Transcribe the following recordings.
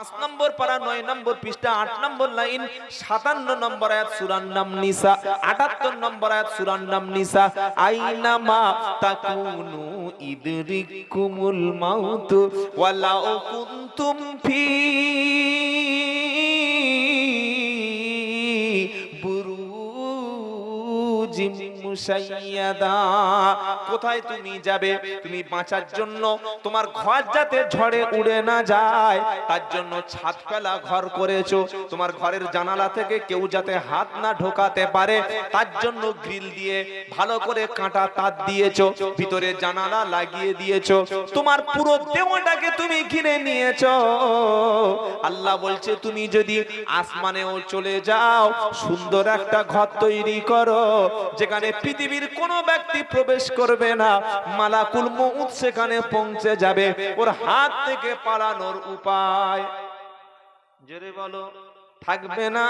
5 নম্বর পারা 9 নম্বর পৃষ্ঠা 8 নম্বর লাইন 57 নম্বর আয়াত সূরার নাম নিসা 78 নম্বর আয়াত সূরার নাম নিসা আইনামা তাকুনু ইদরিকুমুল মাউত ওয়ালাউ কুনতুম ফি বুরুজিম মুশাইয়াদা। কোথায় তুমি যাবে, তুমি বাঁচার জন্য তোমার ঘর যাতে ঝড়ে উড়ে না যায় তার জন্য ছাদ ফেলা ঘর করেছো, তোমার ঘরের জানালা থেকে কেউ যাতে হাত না ঢোকাতে পারে তার জন্য গ্রিল দিয়ে ভালো করে কাঁটা তার দিয়েছো, ভিতরে জানালা লাগিয়ে দিয়েছো, তোমার পুরো দেহটাকে তুমি ঘিরে নিয়েছো। আল্লাহ বলছে তুমি যদি আসমানেও চলে যাও সুন্দর একটা ঘর তৈরি করো যেখানে পৃথিবীর কোন ব্যক্তি প্রবেশ করবে না, মালাকুল মউত সেখানে পৌঁছে যাবে, ওর হাত থেকে পালানোর উপায় জোরে বলো থাকবে না।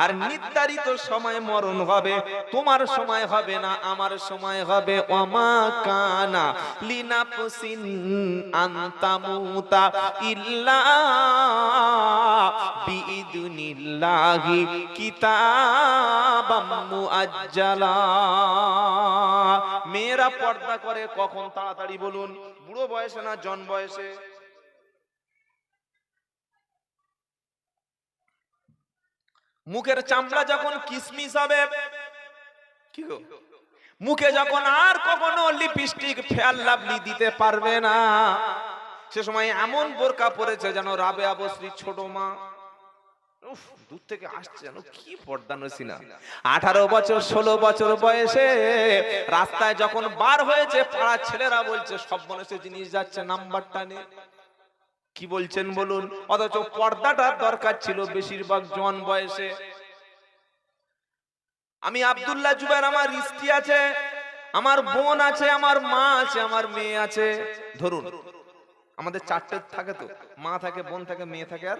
আর নির্ধারিত সময় মরণ হবে, তোমার সময় হবে না, আমার সময় হবে। ওয়ামা কানা লিনাফসিন আনতামুতা ইল্লা বিইذনিল্লাহি কিতাবাম মুআজ্জালা। মেয়েরা পর্দা করে কখন তাড়াতাড়ি বলুন, বুড়ো বয়সে না জন বয়সে? মুখের চামড়া যখন কিসমিস হবে, কি গো, মুখে যখন আর কখনো লিপস্টিক ফেয়ার লাভলি দিতে পারবে না, সে সময় এমন বোরকা পরেছে যেন রাবেয়া বসরির ছোট মা। উফ, দূর থেকে আসছে যেন কি পর্দা নসিনা। 18 বছর 16 বছর বয়সে রাস্তায় যখন বার হয়েছে পাড়ার ছেলেরা বলছে সব মানুষের জিনিস যাচ্ছে নাম্বারটা নে। কি বলছেন বলুন? অথচ পর্দাটার দরকার ছিল বেশিরভাগ জওয়ান বয়সে। আমি আব্দুল্লাহ জুবাইর, আমার স্ত্রী আছে, আমার বোন আছে, আমার মা আছে, আমার মেয়ে আছে। ধরুন আমাদের 4টে থাকে, তো মা থাকে, বোন থাকে, মেয়ে থাকে আর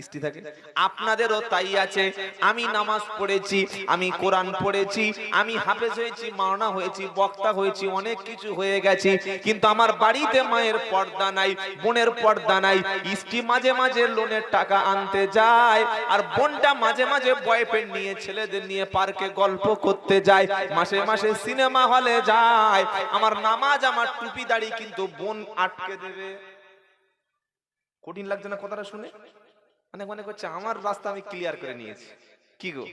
স্ত্রী থাকে। আপনাদেরও তাই আছে। আমি নামাজ পড়েছি, আমি কোরআন পড়েছি, আমি হাফেজ হয়েছি, মাওলানা হয়েছি, বক্তা হয়েছি, অনেক কিছু হয়ে গেছি, কিন্তু আমার বাড়িতে মায়ের পর্দা নাই, বোনের পর্দা নাই। স্ত্রী মাঝে মাঝে লোনের টাকা আনতে যায়, আর বোনটা মাঝে মাঝে বয়ফ্রেন্ড নিয়ে ছেলেদের নিয়ে পার্কে গল্প করতে যায়, মাসে মাসে সিনেমা হলে যায়। আমার নামাজ, আমার টুপি দাড়ি কিন্তু বোন আটকে দেবে। কঠিন লাগছে না কথাটা শুনে? মানে মনে করছে আমার রাস্তা আমি ক্লিয়ার করে নিয়েছি, কি গো,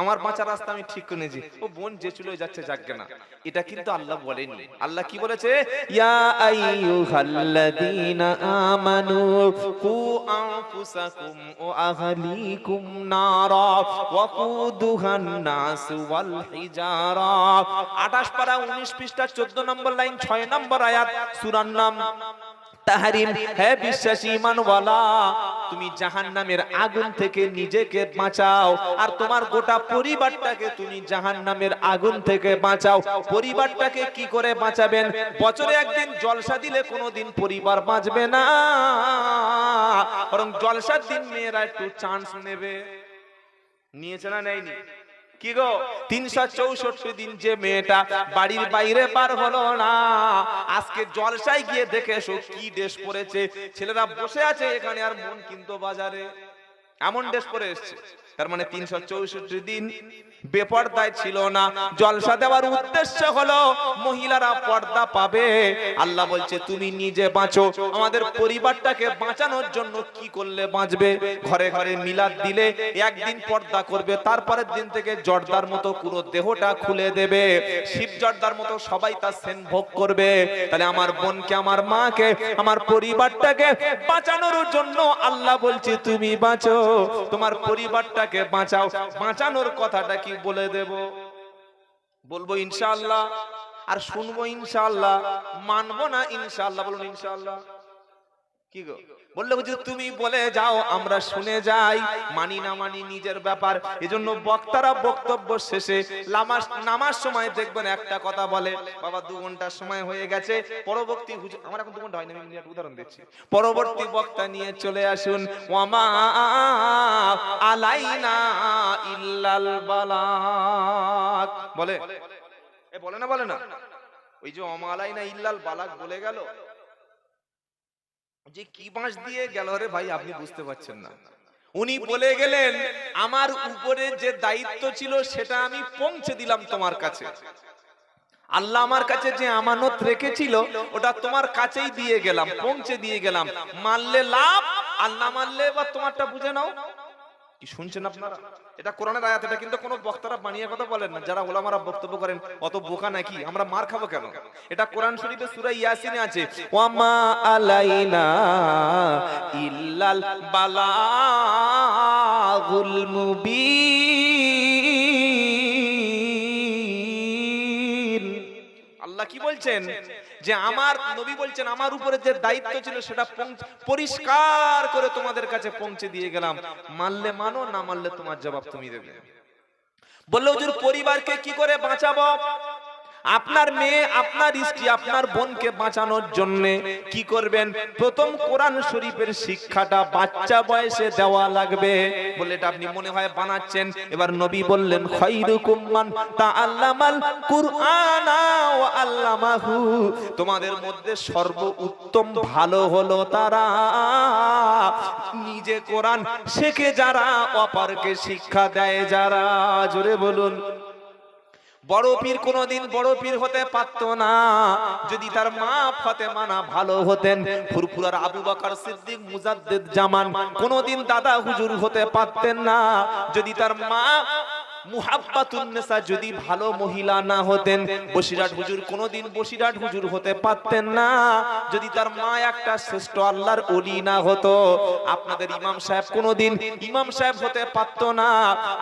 আমার বাঁচার রাস্তা আমি ঠিক করে নিয়েছি, ও বোন যে চলে যাচ্ছে যাচ্ছে না। এটা কিন্তু আল্লাহ বলেনি। আল্লাহ কি বলেছে? ইয়া আইয়ুহাল্লাযীনা আমানু কু আনফুসাকুম ওয়া আহলিকুম নারা ওয়াকুদুহান নাস ওয়াল হিজারা। 28 পারা 19 পৃষ্ঠা 14 নম্বর লাইন 6 নম্বর আয়াত সূরার নাম তাহরিম। হে বিশ্বাসী ঈমানওয়ালা, তুমি জাহান্নামের আগুন থেকে নিজেকে বাঁচাও, আর তোমার গোটা পরিবারটাকে তুমি জাহান্নামের আগুন থেকে বাঁচাও। পরিবারটাকে কি করে বাঁচাবেন? বছরে একদিন জলসা দিলে কোনোদিন পরিবার বাঁচবে না, বরং জলসার দিন মেয়েরা একটু চান্স নেবে। নিয়েছে না নেয়নি? কি গো, 364 দিন যে মেয়েটা বাড়ির বাইরে বার হলো না, আজকে জলসায় গিয়ে দেখে এসো কি ড্রেস পরেছে। ছেলেরা বসে আছে এখানে আর মন কিন্তু বাজারে, এমন ড্রেস পরে এসছে। তার মানে 364 দিন বেপর্দায় ছিল না। জলসা দেওয়ার উদ্দেশ্য হলো মহিলারা পর্দা পাবে। আল্লাহ বলছে তুমি নিজে বাঁচো, আমাদের পরিবারটাকে বাঁচানোর জন্য কি করলে বাঁচবে? ঘরে ঘরে মিলাদ দিলে একদিন পর্দা করবে, তারপরের দিন থেকে জর্দার মতো পুরো দেহটা খুলে দেবে, শিব জর্দার মতো সবাই তার সেন ভোগ করবে। তাহলে আমার বোনকে, আমার মাকে, আমার পরিবারটাকে বাঁচানোর জন্য আল্লাহ বলছে তুমি বাঁচো, তোমার পরিবারটাকে বাঁচাও। বাঁচানোর কথাটা কি বলে দেব? বলবো ইনশাআল্লাহ, আর শুনবো ইনশাআল্লাহ, মানবো না ইনশাআল্লাহ। বলুন ইনশাআল্লাহ। কি গো, বললে বুঝি তুমি বলে যাও আমরা শুনে যাই, মানি না মানি নিজের ব্যাপার। এজন্য বক্তারা বক্তব্য শেষে নামাজ সময় দেখবেন একটা কথা বলে, বাবা 2 ঘন্টার সময় হয়ে গেছে, পরবর্তী হুজুর, আমার এখন 2 ঘন্টা হয়নি, আমি একটা উদাহরণ দিচ্ছি, পরবর্তী বক্তা নিয়ে চলে আসুন। ওয়ামা আলাইনা ইল্লাল বালাগ বলে, এ বলে না, বলে না? ওই যে ওয়ামা আলাইনা ইল্লাল বালাগ বলে গেল, যে কি বাঁশ দিয়ে গেল রে ভাই, আপনি বুঝতে পারছেন না। উনি বলে গেলেন আমার উপরে যে দায়িত্ব ছিল সেটা আমি পৌঁছে দিলাম তোমার কাছে। আল্লাহ আমার কাছে যে আমানত রেখেছিল ওটা তোমার কাছেই দিয়ে গেলাম, পৌঁছে দিয়ে গেলাম। মানলে লাভ, আর না মানলে এবার তোমারটা বুঝে নাও। কি শুনছেন আপনারা? এটা কোরআনের আয়াত, এটা কিন্তু কোনো বক্তারা বানিয়ে কথা বলেন না। যারা ওলামারা বক্তব্য করেন অত বোকা নাকি, আমরা মার খাবো কেন? এটা কোরআন শরীফে সূরা ইয়াসিনে আছে, ওয়ামা আলাইনা ইল্লাল বালাগুল মুবিন। আল্লাহ কি বলছেন? যে আমার নবী বলছেন আমার উপরে যে দায়িত্ব ছিল সেটা পরিষ্কার করে তোমাদের কাছে পৌঁছে দিয়ে গেলাম। মানলে মানো, না মানলে তোমার জবাব তুমি দেবে। বললো হুজুর পরিবারকে কি করে বাঁচাবো? আপনার মেয়ে, আপনার স্ত্রী, আপনার বোনকে বাঁচানোর জন্য কি করবেন? প্রথম কোরআন শরীফের শিক্ষাটা বাচ্চা বয়সে দেওয়া লাগবে। বলে এটা আপনি মনে হয় বানাচ্ছেন। এবার নবী বললেন খায়রুকুম মান তাআল্লামাল কুরআনা ওয়া আল্লামাহু, তোমাদের মধ্যে সর্বোত্তম ভালো হলো তারা নিজে কোরআন শেখে যারা, অপরকে শিক্ষা দেয় যারা। জোরে বলুন। বড় পীর কোনদিন বড় পীর হতে পারত না যদি তার মা ফাতেমা না ভালো হতেন। ফুরফুরার আবু বকর সিদ্দিক মুজাদ্দিদ জামান কোনদিন দাদা হুজুর হতে পারতেন না যদি তার মা মুহাব্বাতুন নেসা যদি ভালো মহিলা না হতেন। বসিরাট হুজুর কোনদিন বসিরাট হুজুর হতে পারতেন না যদি তার মা একটা শ্রেষ্ঠ আল্লাহর ওলি না হতো। আপনাদের ইমাম সাহেব কোনদিন ইমাম সাহেব হতে পারত না,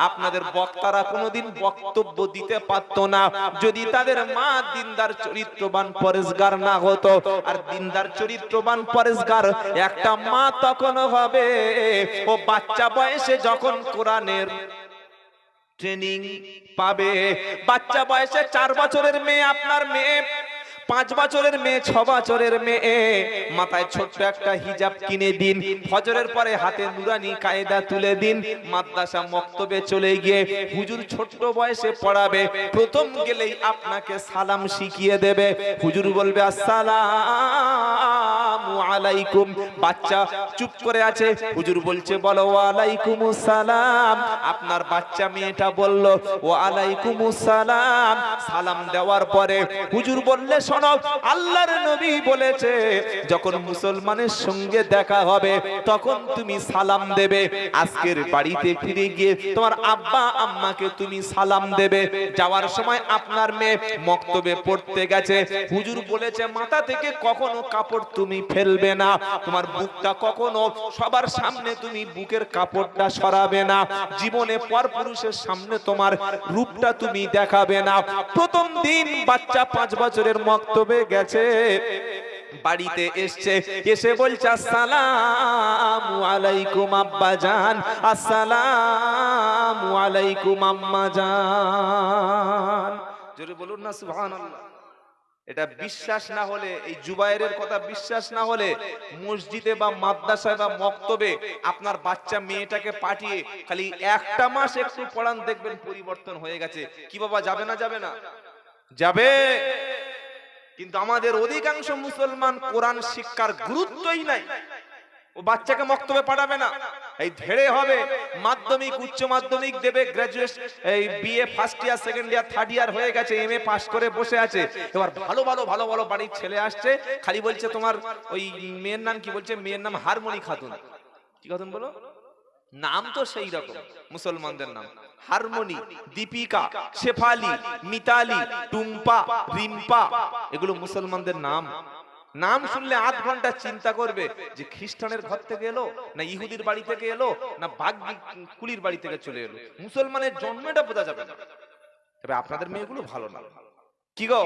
আপনাদের বক্তারা কোনদিন বক্তব্য দিতে পারত না যদি তাদের মা দিনদার চরিত্রবান পরেশগার না হতো। আর দিনদার চরিত্রবান পরেশগার একটা মা তখন হবে ও বাচ্চা বয়সে যখন কোরআনের ট্রেনিং পাবে। বাচ্চা বয়সে 4 বছরের মেয়ে, আপনার মেয়ে 5 বছরের মেয়ে, 6 বছরের মেয়ে, মাথায় ছোট্ট একটা হিজাব কিনে দিন, ফজরের পরে হাতে নুরানি কায়দা তুলে দিন, মাদ্রাসা মক্তবে চলে গিয়ে হুজুর ছোট্ট বয়সে পড়াবে। প্রথম গেলেই আপনাকে সালাম শিখিয়ে দেবে। হুজুর বলবে আসসালামু আলাইকুম। বাচ্চা চুপ করে আছে, হুজুর বলছে বলো ওয়ালাইকুমুস সালাম। আপনার বাচ্চা মেয়েটা বলল ওয়ালাইকুমুস সালাম। সালাম দেওয়ার পরে হুজুর বললে শোনো, আল্লাহর নবী বলেছে যখন মুসলমানের সঙ্গে দেখা হবে তখন তুমি সালাম দেবে। আজকের বাড়িতে ফিরে গিয়ে তোমার আব্বা আম্মাকে তুমি সালাম দেবে। যাওয়ার সময় আপনার মেয়ে মক্তবে পড়তে গেছে, হুজুর বলেছে মাথা থেকে কখনো কাপড় তুমি ফেলবে না, তোমার বুকটা কখনো সবার সামনে তুমি বুকের কাপড়টা সরাবে না, জীবনে পরপুরুষের সামনে তোমার রূপটা তুমি দেখাবে না। প্রথম দিন বাচ্চা 5 বছরের মক্তবে গেছে, বাড়িতে এসছে, এসে বলছে আসসালামু আলাইকুম আব্বা জান, আসসালামু আলাইকুম আম্মা জান। জোরে বলুন না সুবহানাল্লাহ। এটা বিশ্বাস না হলে, এই জুবায়েরের কথা বিশ্বাস না হলে মসজিদে বা মাদ্রাসায় বা মক্তবে আপনার বাচ্চা মেয়েটাকে পাঠিয়ে খালি 1টা মাস একটু পড়ান, দেখবেন পরিবর্তন হয়ে গেছে। কি বাবা যাবে না? যাবে না? যাবে। কিন্তু আমাদের অধিকাংশ মুসলমান কোরআন শিক্ষার গুরুত্বই নাই। ও বাচ্চাকে মক্তবে পাঠাবে না, এই ধেড়ে হবে, মাধ্যমিক উচ্চ মাধ্যমিক দেবে, গ্রাজুয়েট এই BA first year second year third year হয়ে গেছে, এমএ পাস করে বসে আছে। এবার ভালো ভালো ভালো ভালো বাড়ির ছেলে আসছে, খালি বলছে তোমার ওই মেয়ের নাম কি? বলছে মেয়ের নাম হারমোনি খাতুন। কি খাতুন বলো? নাম তো সেই রকম মুসলমানদের নাম, হারমোনি, দীপিকা, শেফালি, মিতালি, টুম্পা, রিম্পা, এগুলো মুসলমানদের নাম। নাম শুনলে 8 ঘন্টা চিন্তা করবে যে খ্রিস্টানের ঘর থেকে এলো না ইহুদির বাড়ি থেকে এলো না বাগদি কুলির বাড়ি থেকে চলে এলো। মুসলমানের জন্মটা বোঝা যাবে না। তবে আপনাদের মেয়েগুলো ভালো না। কি গো,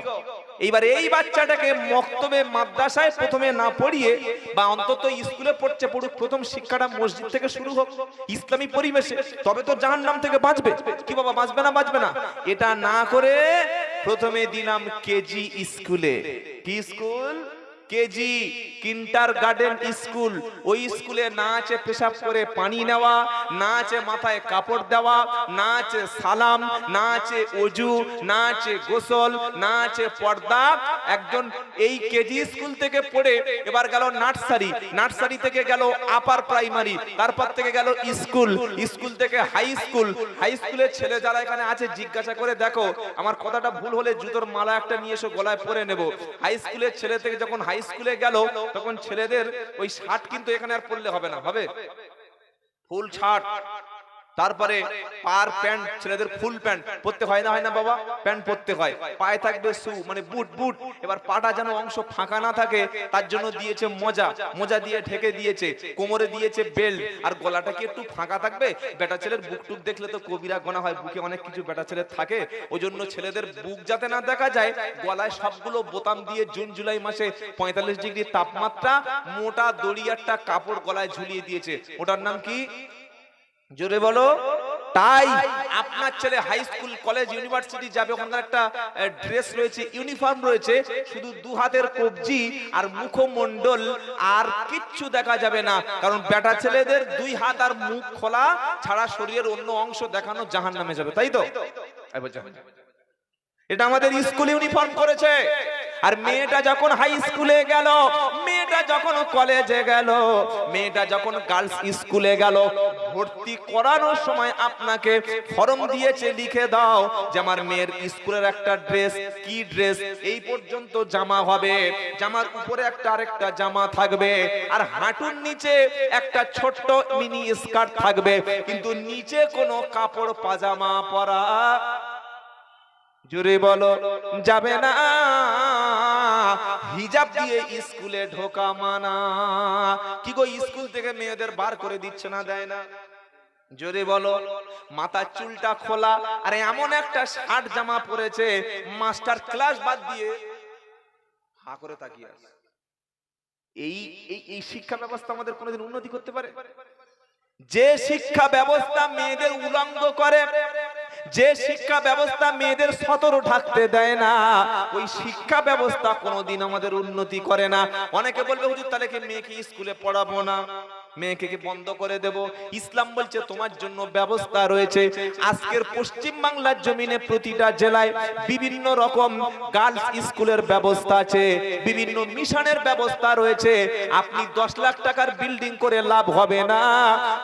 এইবার এই বাচ্চাটাকে মক্তবে মাদ্রাসায় প্রথমে না পড়িয়ে বা অন্তত স্কুলে পড়ছে, পড়ুক, প্রথম শিক্ষাটা মসজিদ থেকে শুরু হোক, ইসলামী পরিবেশে, তবে তো জাহান্নাম থেকে বাঁচবে। কি বাবা বাঁচবে না? বাঁচবে না। এটা না করে প্রথমে দিলাম কেজি স্কুলে। কি স্কুল? KG, kindergarten school. ওই স্কুলে না আছে পেশাব করে পানি নেওয়া, না আছে মাথায় কাপড় দেওয়া, না আছে সালাম, না আছে ওযু, না আছে গোসল, না আছে পর্দা, একজন এই কেজি স্কুল থেকে পড়ে এবার গেল নার্সারি, নার্সারি থেকে গেল আপার প্রাইমারি, তারপর থেকে গেল স্কুল, স্কুল থেকে হাই স্কুল, হাই স্কুলের ছেলে যারা এখানে আছে জিজ্ঞাসা করে দেখো, আমার কথাটা ভুল হলে জুতোর মালা একটা নিয়ে এসো, গলায় পরে নেব। হাই স্কুলের ছেলে থেকে যখন হাই স্কুলে গেল তখন ছেলেদের ওই শার্ট কিন্তু এখানে আর পরলে হবে না, হবে ফুল শার্ট, তারপরে পার প্যান্ট, ছেলেদের ফুল প্যান্ট পরতে হয় না, হয় না বাবা, প্যান্ট পরতে হয়, পায়ে থাকবে শু মানে বুট, বুট, এবার পাটা যেন অংশ ফাঁকা না থাকে তার জন্য দিয়েছে মোজা, মোজা দিয়ে ঢেকে দিয়েছে, কোমরে দিয়েছে বেল্ট, আর গলাটা কি একটু ফাঁকা থাকবে, বেটা ছেলের বুক টুক দেখলে তো কবিরা গোনা হয়, বুকে অনেক কিছু বেটা ছেলের থাকে, ওই জন্য ছেলেদের বুক যাতে না দেখা যায় গলায় সবগুলো বোতাম দিয়ে জুন জুলাই মাসে 45 ডিগ্রি তাপমাত্রা মোটা দড়ি একটা কাপড় গলায় ঝুলিয়ে দিয়েছে, ওটার নাম কি জোরে বলো? তাই আপনার ছেলে হাই স্কুল কলেজ ইউনিভার্সিটি যাবে, ওখানকার একটা ড্রেস রয়েছে, ইউনিফর্ম রয়েছে, শুধু দু হাতের কবজি আর মুখমণ্ডল আর কিচ্ছু দেখা যাবে না, কারণ বেটা ছেলেদের দুই হাত আর মুখ খোলা ছাড়া শরীরের অন্য অংশ দেখানো জাহান্নামে যাবে, তাই তো? এটা আমাদের স্কুল ইউনিফর্ম করেছে। আর মেয়েটা যখন হাই স্কুলে গেল, মেয়েটা যখন কলেজে গেল, মেয়েটা যখন গার্লস স্কুলে গেল, ভর্তি করানোর সময় আপনাকে ফর্ম দিয়েছে, লিখে দাও যে আমার মেয়ের স্কুলের একটা ড্রেস, কি ড্রেস, এই পর্যন্ত জামা হবে, জামার উপরে একটা আরেকটা জামা থাকবে, আর হাঁটুর নিচে একটা ছোট্ট মিনি স্কার্ট থাকবে, কিন্তু নিচে কোনো কাপড় পাজামা পরা জোরে বলো যাবে না, হিজাব দিয়ে স্কুলে ঢোকা মানা। কি গো, স্কুল থেকে মেয়েদের বার করে দিচ্ছে না, দেয় না? জোরে বলো। মাথার চুলটা খোলা, আর এমন একটা শার্ট জামা পরেছে, মাস্টার ক্লাস বাদ দিয়ে হা করে তাকিয়ে আছে। এই শিক্ষা ব্যবস্থা আমাদের কোনোদিন উন্নতি করতে পারে? যে শিক্ষা ব্যবস্থা মেয়েদের উলঙ্গ করে, যে শিক্ষা ব্যবস্থা মেয়েদের সতর ঢাকতে দেয় না, ওই শিক্ষা ব্যবস্থা কোনোদিন আমাদের উন্নতি করে না। অনেকে বলবে হুজুর তাহলে কি মেয়েকে স্কুলে পড়াবো না, মেয়েকে কি বন্ধ করে দেব? ইসলাম বলছে তোমার জন্য ব্যবস্থা রয়েছে। আজকের পশ্চিম বাংলার জমিনে প্রতিটা জেলায় বিভিন্ন রকম গার্লস স্কুলের ব্যবস্থা আছে, বিভিন্ন মিশনের ব্যবস্থা রয়েছে। আপনি 10 লাখ টাকার বিল্ডিং করে লাভ হবে না,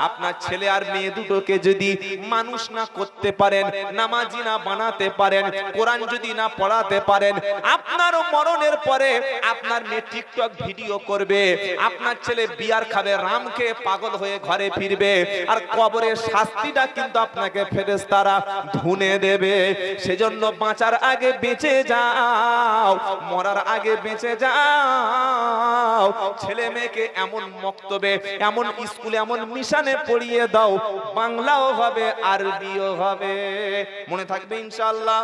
আপনার ছেলে আর মেয়ে দুটোকে যদি মানুষ না করতে পারেন, নামাজি না বানাতে পারেন, কোরআন যদি না পড়াতে পারেন, আপনার মরণের পরে আপনার মেয়ে টিকটক ভিডিও করবে, আপনার ছেলে বিয়ার খাবে, রাম খেয়ে পাগল হয়ে ঘরে ফিরবে, আর কবরের শাস্তিটা কিন্তু আপনাকে ফেরেশতারা ধুনে দেবে। সেজন্য বাঁচার আগে বেঁচে যাও, মরার আগে বেঁচে যাও। ছেলে মেয়েকে এমন মক্তবে, এমন স্কুলে, এমন মিশনে পড়িয়ে দাও, বাংলাও হবে, আরবিও হবে। মনে থাকবে ইনশাআল্লাহ,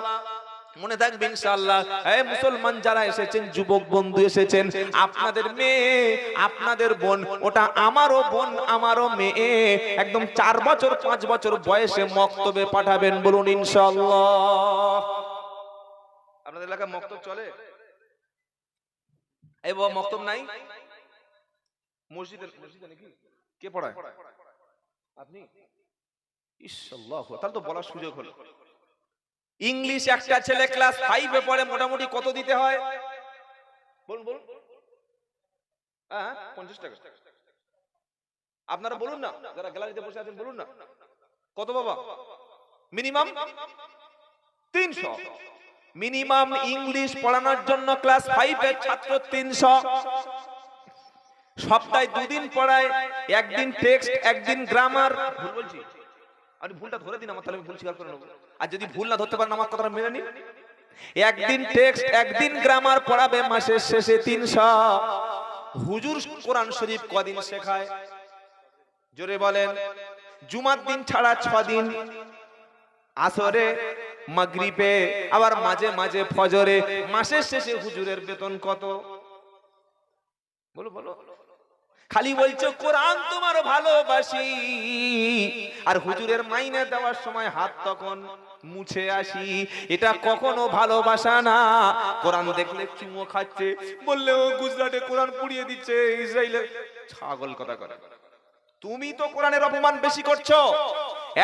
মনে থাকবে ইনশাআল্লাহ। এই মুসলমান যারা এসেছেন, যুবক বন্ধু এসেছেন, আপনাদের মেয়ে, আপনাদের বোন, ওটা আমারও বোন, আমারও মেয়ে, একদম 4 বছর 5 বছর বয়সে মক্তবে পাঠাবেন, বলুন ইনশাআল্লাহ। আপনাদের এলাকায় মক্তব চলে? এই বাবা মক্তব নাই মসজিদে? মসজিদে নাকি কে পড়ায়? আপনি? ইনশাআল্লাহ, তাহলে তো বলার সুযোগ হলো। ইংলিশ একটা ছেলে ক্লাস 5 এ পড়ে, মোটামুটি কত দিতে হয় বলুন বলুন? 50 টাকা। আপনারা বলুন না, যারা গ্যালারিতে বসে আছেন বলুন না কত বাবা? মিনিমাম 300। মিনিমাম ইংলিশ পড়ানোর জন্য ক্লাস 5 এর ছাত্র 300। সপ্তাহে 2 দিন পড়ায়, একদিন টেক্সট, একদিন গ্রামার। ভুল বলছি? আপনি ভুলটা ধরে দিন আমার, তাহলে আমি ভুল স্বীকার করে নেব। আর যদি ভুল না ধরতে পারেন আমার কথাটা মেনে নিন। একদিন টেক্সট, একদিন গ্রামার পড়াবে, মাসের শেষে 300। হুজুর কোরআন শরীফ কদিন শেখায় জোরে বলেন? জুমার দিন ছাড়া 6 দিন, আসরে, মাগরিবে, আবার মাঝে মাঝে ফজরে। মাসের শেষে হুজুরের বেতন কত বলো বলো? খালি বলছো কোরআন তোমার ভালোবাসি, আর হুজুরের মাইনে দেওয়ার সময় হাত তখন মুছে আসি। এটা কখনো ভালোবাসা না। কোরআন দেখলে চুমো খাচ্ছে, বললে ও গুজরাটে কোরআন পুড়িয়ে দিচ্ছে, ইসরায়েলের ছাগল কথা করে। তুমি তো কোরআনের অপমান বেশি করছো।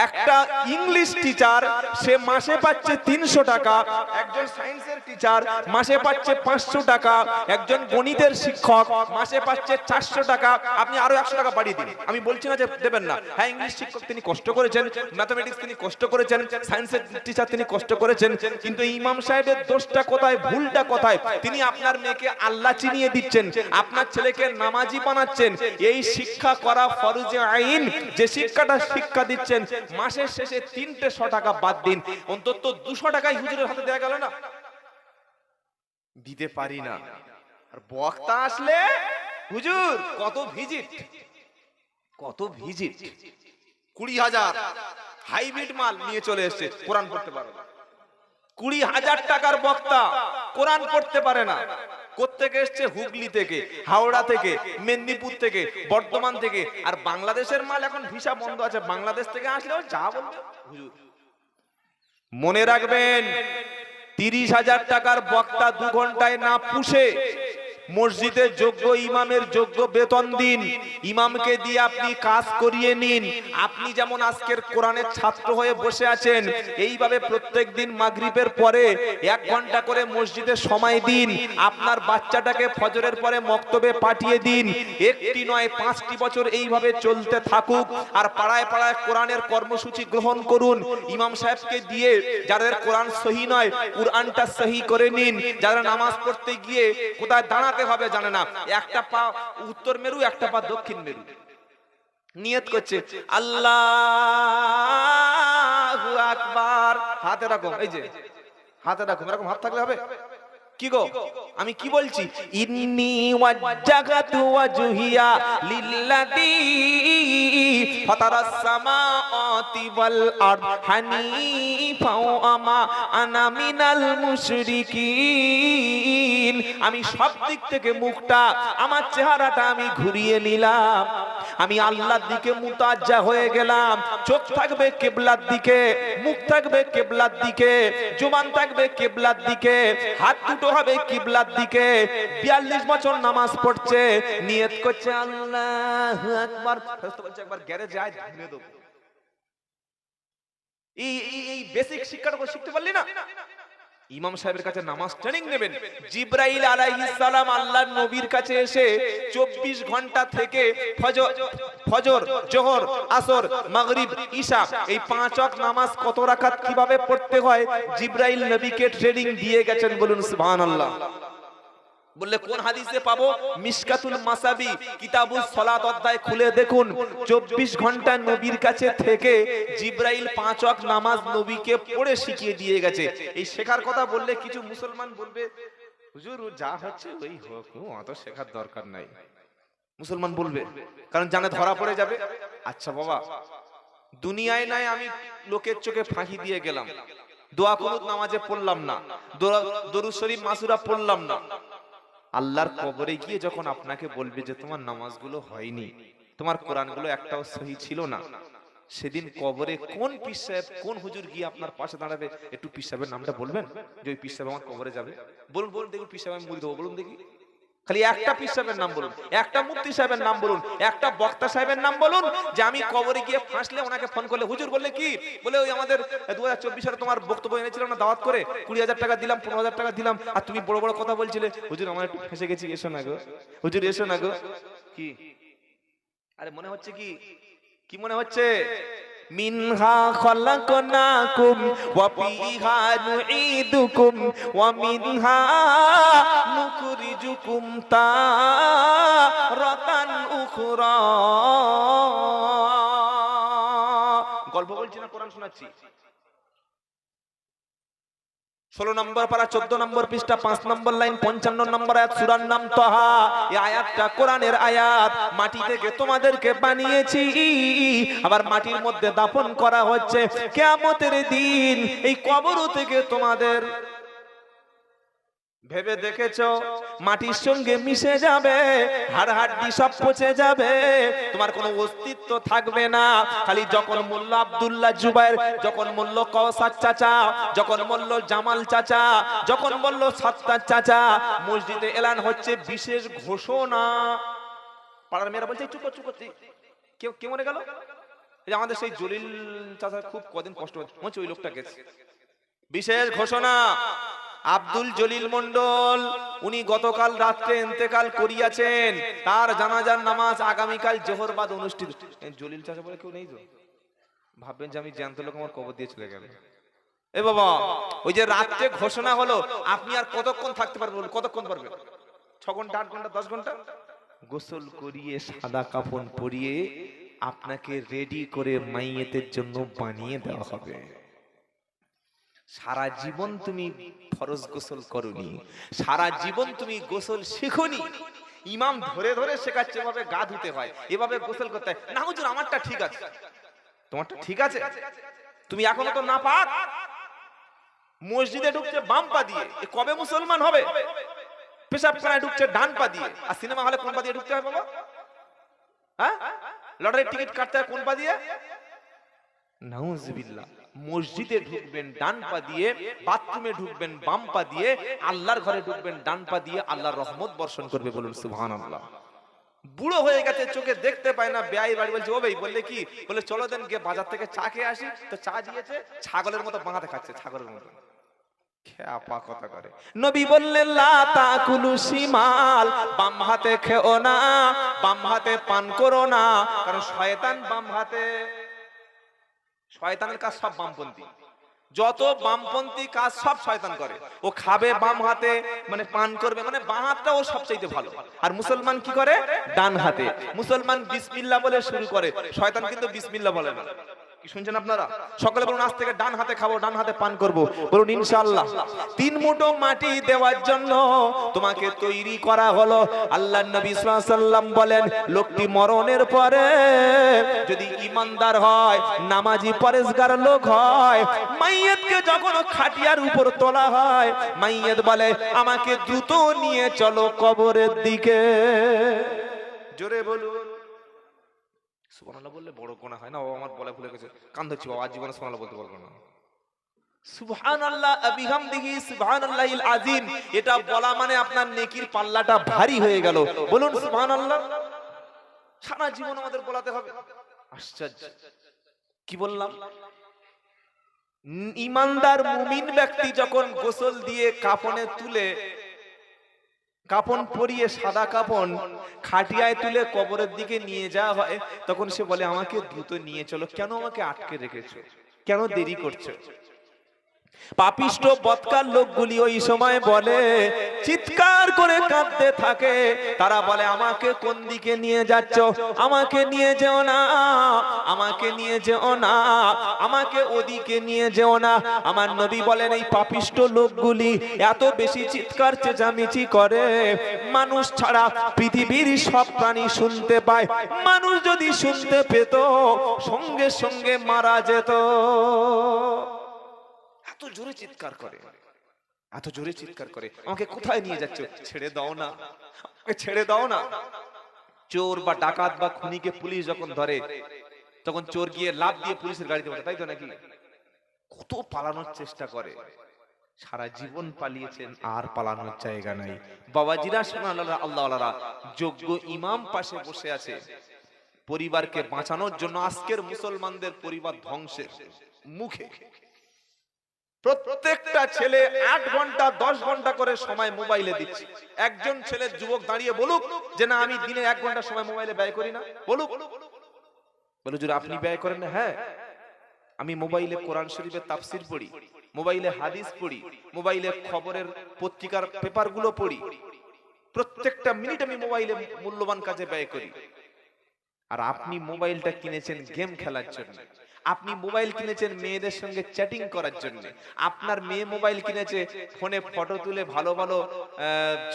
একটা ইংলিশ টিচার সে মাসে পাচ্ছে 300 টাকা, একজন সায়েন্সের টিচার মাসে পাচ্ছে 500 টাকা, একজন গণিতের শিক্ষক মাসে পাচ্ছে 400 টাকা। আপনি আরো 100 টাকা বাড়িয়ে দিন, আমি বলছি না যে দেবেন না। হ্যাঁ, ইংলিশ শিক্ষক তিনি কষ্ট করেছেন, ম্যাথমেটিক্স তিনি কষ্ট করেছেন, সায়েন্সের টিচার তিনি কষ্ট করেছেন, কিন্তু ইমাম সাহেবের দোষটা কোথায়, ভুলটা কোথায়? তিনি আপনার মেয়েকে আল্লাহ চিনিয়ে দিচ্ছেন, আপনার ছেলেকে নামাজি বানাচ্ছেন। এই শিক্ষা করা ফরজে আইন, যে শিক্ষাটা শিক্ষা দিচ্ছেন, মাসের শেষে 300 টাকা বাদ দিন, অন্তত 200 টাকাই হুজুরের হাতে দেয়া গেল না? দিতে পারি না। আর বক্তা আসলে হুজুর কত ভিজিট, কত ভিজিট, 20,000 হাইব্রিড মাল নিয়ে চলে এসেছে, কোরআন পড়তে পারে না। 20,000 টাকার বক্তা কোরআন পড়তে পারে না। কোত্থেকে এসছে? হুগলি থেকে, হাওড়া থেকে, মেদিনীপুর থেকে, বর্ধমান থেকে। আর বাংলাদেশের মাল এখন ভিসা বন্ধ আছে, বাংলাদেশ থেকে আসলেও যা বলবে হুজুর। মনে রাখবেন, 30,000 টাকার বক্তা 2 ঘন্টায় না পুষে মসজিদের যোগ্য ইমামের যোগ্য বেতন দিন, ইমামকে দিয়ে আপনি কাজ করিয়ে নিন। আপনি যেমন আজকের কোরআনের ছাত্র হয়ে বসে আছেন, এইভাবে প্রত্যেকদিন মাগরিবের পরে 1 ঘন্টা করে মসজিদে সময় দিন। আপনার বাচ্চাটাকে ফজরের পরে মক্তবে পাঠিয়ে দিন। একটি নয় 5টি বছর এইভাবে চলতে থাকুক। আর পাড়ায় পাড়ায় কোরআনের কর্মসূচি গ্রহণ করুন। ইমাম সাহেবকে দিয়ে যাদের কোরআন সহি নয়, কোরআনটা সহি করে নিন। যারা নামাজ পড়তে গিয়ে কোথায় দাঁড়াতে হবে জানে না, একটা পা উত্তর মেরু, একটা পা দক্ষিণ মেরু, নিয়ত করছে আল্লাহু আকবার, হাতে রাখো, এই যে হাতে রাখো, এরকম হাত থাকলে হবে কি গো? আমি কি বলছি? ইন্নী ওয়াজ্জাগাতু ওয়াজহিয়া লিল্লাযী ফাতারাস সামাওয়াতি ওয়াল আরদ হানিফাও ওয়া আনা মিনাল মুশরিকিন। আমি সব দিক থেকে মুখটা, আমার চেহারাটা আমি ঘুরিয়ে নিলাম, আমি আল্লাহর দিকে মুতাজ্জা হয়ে গেলাম। চোখ থাকবে কিবলার দিকে, মুখ থাকবে কিবলার দিকে, জুবান থাকবে কিবলার দিকে, হাত দুটো হবে কিবলার দিকে। 42 বছর নামাজ পড়ছে, নিয়ত করছে আল্লাহু আকবার। ফেরেশতা বলছে একবার গ্যারেজে আয়, ধুনে দেব। এই বেসিক শিক্ষাটা শিখতে পারলি না? ইমাম সাহেবের কাছে নামাজ ট্রেনিং নেবেন। জিবরাইল আলাইহিস সালাম আল্লাহর নবীর কাছে এসে 24 ঘন্টা থেকে ফজর, জোহর, আসর, মাগরিব, ঈশা এই 5 ওয়াক্ত নামাজ কত রাকাত কিভাবে পড়তে হয় জিবরাইল নবীকে ট্রেনিং দিয়ে গেছেন। বলুন সুবহানাল্লাহ। বললে কোন হাদিসে পাবো? মিশকাতুল মাসাবি কিতাবুস সালাত অধ্যায় খুলে দেখুন। 24 ঘন্টা নবীর কাছে থেকে জিবরাইল 5 ওয়াক্ত নামাজ নবীকে পড়ে শিখিয়ে দিয়ে গেছে। এই শেখার কথা বললে কিছু মুসলমান বলবে হুজুর যা হচ্ছে ওই হোক, অত শেখার দরকার নাই। মুসলমান বলবে, কারণ জানে ধরা পড়ে যাবে। আচ্ছা বাবা, দুনিয়ায় নাই আমি লোকের চোখে ফাঁকি দিয়ে গেলাম, দোয়া কুনুত নামাজে পড়লাম না, দরুদ শরীফ মাসুরা পড়লাম না, আল্লাহর কবরে গিয়ে যখন আপনাকে বলবে যে তোমার নামাজগুলো হয়নি, তোমার কোরআনগুলো একটাও সহি ছিল না, সেদিন কবরে কোন পীর সাহেব, কোন হুজুর গিয়ে আপনার পাশে দাঁড়াবে? একটু পীর সাহেবের নামটা বলবেন যে ওই পীর সাহেব আমার কবরে যাবে। বলুন বলুন দেখুন, পীর সাহেব আমি বলে দেবো, বলুন দেখি। খালি একটা পীর সাহেবের নাম বলুন, একটা মুফতি সাহেবের নাম বলুন, একটা বক্তা সাহেবের নাম বলুন, যে আমি কবরে গিয়ে ফাঁসলে ওনাকে ফোন করলে হুজুর বললে কি বলে ওই আমাদের 2024 সালে তোমার বক্তব্য এনেছিলাম না দাওয়াত করে, 20,000 টাকা দিলাম, 15,000 টাকা দিলাম, আর তুমি বড় বড় কথা বলছিলে, হুজুর আমার একটু ফেঁসে গেছি, এসো না গো হুজুর, এসো না গো। কি আরে মনে হচ্ছে কি, কি মনে হচ্ছে? মিনহা খলাকনাকুম ওয়া ফিহা নুঈদুকুম ওয়া মিনহা নুখরিজুকুম তারাতান উখরা। গল্প বলছি না, কোরআন শোনাচ্ছি। 16 নম্বর পারা 14 নম্বর পৃষ্ঠা 5 নম্বর লাইন 55 নম্বর আয়াত, সূরার নাম তাহা। এই আয়াতটা কোরআনের আয়াত। মাটি থেকে তোমাদেরকে বানিয়েছি, আবার মাটির মধ্যে দাফন করা হচ্ছে। কিয়ামতের দিন এই কবর থেকে তোমাদের ভেবে দেখেছো মাটির সঙ্গে মিশে যাবে, হাড় হাড্ডি সব পচে যাবে, তোমার কোনো অস্তিত্ব থাকবে না। খালি যখন মূল্য আব্দুল্লাহ জুবাইর, যখন মূল্য কওসার চাচা, যখন মূল্য জামাল চাচা, যখন মূল্য সাত্তার চাচা, মসজিদে এলান হচ্ছে বিশেষ ঘোষণা। পাড়ার মেয়েরা বলছে চুপ চুপ, কেউ মরে গেল, এই যে আমাদের সেই জলিল চাচা খুব কদিন কষ্ট হচ্ছে, ওই লোকটা গেছে। বিশেষ ঘোষণা, আব্দুল জলিল মন্ডল উনি গতকাল রাত্রে ইন্তেকাল করিয়াছেন। তার জানাজার নামাজ আগামীকাল জোহর বাদ অনুষ্ঠিত। জলিল চাচা বলে কেউ নেই তো? ভাববেন যে আমি জ্যান্ত লোক আমার কবর দিয়ে চলে গেল। এ বাবা, ওই যে রাত্রে ঘোষণা হলো, আপনি আর কতক্ষণ থাকতে পারবেন? কতক্ষণ পারবেন? 6 ঘন্টা, 8 ঘন্টা, 10 ঘন্টা? গোসল করিয়ে সাদা কাফন পরিয়ে আপনাকে রেডি করে মাইয়েতের জন্য বানিয়ে দেওয়া হবে। সারা জীবন তুমি ফরজ গোসল করনি, সারা জীবন তুমি গোসল শিখনি। ইমাম ধরে ধরে শেখাচ্ছে এভাবে গা ধুতে হয়, এভাবে গোসল করতে হয়। না হুজুর আমারটা ঠিক আছে। তোমারটা ঠিক আছে? তুমি এখনো তো না পাক। মসজিদে ঢুকছে বাম পা দিয়ে, এ কবে মুসলমান হবে? পেশাবখানায় ঢুকছে ডান পা দিয়ে, আর সিনেমা হলে কোন পা দিয়ে ঢুকতে হয় বাবা? হ্যাঁ, লটারির টিকিট কাটতে হয় কোন পা দিয়ে? নাউজুবিল্লাহ। মসজিদে ঢুকবেন ডান পা দিয়ে, বাথরুমে ঢুকবেন বাম পা দিয়ে, আল্লাহর ঘরে ঢুকবেন ডান পা দিয়ে। আল্লাহর রহমত বর্ষণ করবে, বলুন সুবহানাল্লাহ। বুড়ো হয়ে গেছে, চোখে দেখতে পায় না, বেয়াই বাড়ি বলছে ও ভাই, বললে কি বলে চলো দেন গিয়ে বাজার থেকে চা খেয়ে আসি। তো চা দিয়েছে, ছাগলের মতো বাঁধাতে খাচ্ছে, ছাগলের মতো খেয়াপা কথা করে। নবী বললেন লা তাকুলু শিমাল, বাম হাতে খেও না, বাম হাতে পান করো না, কারণ শয়তান বাম হাতে। শয়তানের কাজ সব বামপন্থী, যত বামপন্থী কাজ সব শয়তান করে। ও খাবে বাম হাতে, মানে পান করবে, মানে বাম হাতটা ও সবচাইতে ভালো। আর মুসলমান কি করে? ডান হাতে। মুসলমান বিসমিল্লাহ বলে শুরু করে, শয়তান কিন্তু বিসমিল্লাহ বলে না। কি শুনছেন আপনারা? সকলে বলুন আজ থেকে ডান হাতে খাবো, ডান হাতে পান করব। বলুন ইনশাআল্লাহ। 3 মুঠো মাটি দেওয়ার জন্য তোমাকে তৈরি করা হলো। আল্লাহর নবী সাল্লাল্লাহু আলাইহি ওয়াসাল্লাম বলেন, লোকটি মরণের পরে যদি ঈমানদার হয়, নামাজি পরেজগার লোক হয়, মাইয়াতকে যখন খাটিয়ার উপর তোলা হয়, মাইয়াত বলে আমাকে দ্রুত নিয়ে চলো কবরের দিকে। জোরে বলুন সুবহানাল্লাহ। বললে বড় গুনাহ হয় না? ও আমার বলে ভুলে গেছে, কান ধরছি বাবা, জীবনে সুবহানাল্লাহ বলতে পারবো না। সুবহানাল্লাহ বিহামদিহি সুবহানাল্লাহিল আযীম, এটা বলা মানে আপনার নেকির পাল্লাটা ভারী হয়ে গেল। বলুন সুবহানাল্লাহ। সারা জীবন আমাদের বলাতে হবে। আশ্চর্য। কি বললাম? ঈমানদার মুমিন ব্যক্তি যখন গোসল দিয়ে কাফনে তুলে, কাফন পরিয়ে সাদা কাফন খাটিয়ায় তুলে কবরের দিকে নিয়ে যাওয়া হয়, তখন সে বলে আমাকে দ্রুত নিয়ে চলো। কেন আমাকে আটকে রেখেছো? কেন দেরি করছো? পাপিষ্ট বদকার লোকগুলি ওই সময় বলে, চিৎকার করে কাঁদতে থাকে। তারা বলে আমাকে কোন দিকে নিয়ে যাচ্ছ? আমাকে নিয়ে যেও না, আমাকে নিয়ে যেও না, আমাকে ওদিকে নিয়ে যেও না। আমার নবী বলেন এই পাপিষ্ট লোকগুলি এত বেশি চিৎকার চেঁচামেচি করে, মানুষ ছাড়া পৃথিবীর সব প্রাণী শুনতে পায়। মানুষ যদি শুনতে পেত, সঙ্গে সঙ্গে মারা যেত। এত জোরে চিৎকার করে, এত জোরে চিৎকার করে, আমাকে কোথায় নিয়ে যাচ্ছ? ছেড়ে দাও না, ছেড়ে দাও না। চোর বা ডাকাত বা খুনিকে পুলিশ যখন ধরে, তখন চোর গিয়ে লাফ দিয়ে পুলিশের গাড়িতে বসে, তাই তো নাকি? কত পালানোর চেষ্টা করে। সারা জীবন পালিয়েছেন, আর পালানোর জায়গা নাই। বাবাজিরা সোনালারা আল্লাহওয়ালারা, যোগ্য ইমাম পাশে বসে আছে পরিবারকে বাঁচানোর জন্য। আজকের মুসলমানদের পরিবার ধ্বংসের মুখে। প্রত্যেকটা ছেলে 8 ঘন্টা 10 ঘন্টা করে সময় মোবাইলে দিচ্ছে। একজন ছেলে যুবক দাঁড়িয়ে বলুক যে না আমি দিনে 1 ঘন্টা সময় মোবাইলে ব্যয় করি না, বলুক। বলে যদি আপনি ব্যয় করেন না, হ্যাঁ আমি মোবাইলে কোরআন শরীফের তাফসীর পড়ি, মোবাইলে হাদিস পড়ি, মোবাইলে খবরের পত্রিকার পেপারগুলো পড়ি, প্রত্যেকটা মিনিট আমি মোবাইলে মূল্যবান কাজে ব্যয় করি। আর আপনি মোবাইলটা কিনেছেন গেম খেলার জন্য, আপনি মোবাইল কিনেছেন মেয়েদের সঙ্গে চ্যাটিং করার জন্য, আপনার মেয়ে মোবাইল কিনেছে ফোনে ফটো তুলে ভালো ভালো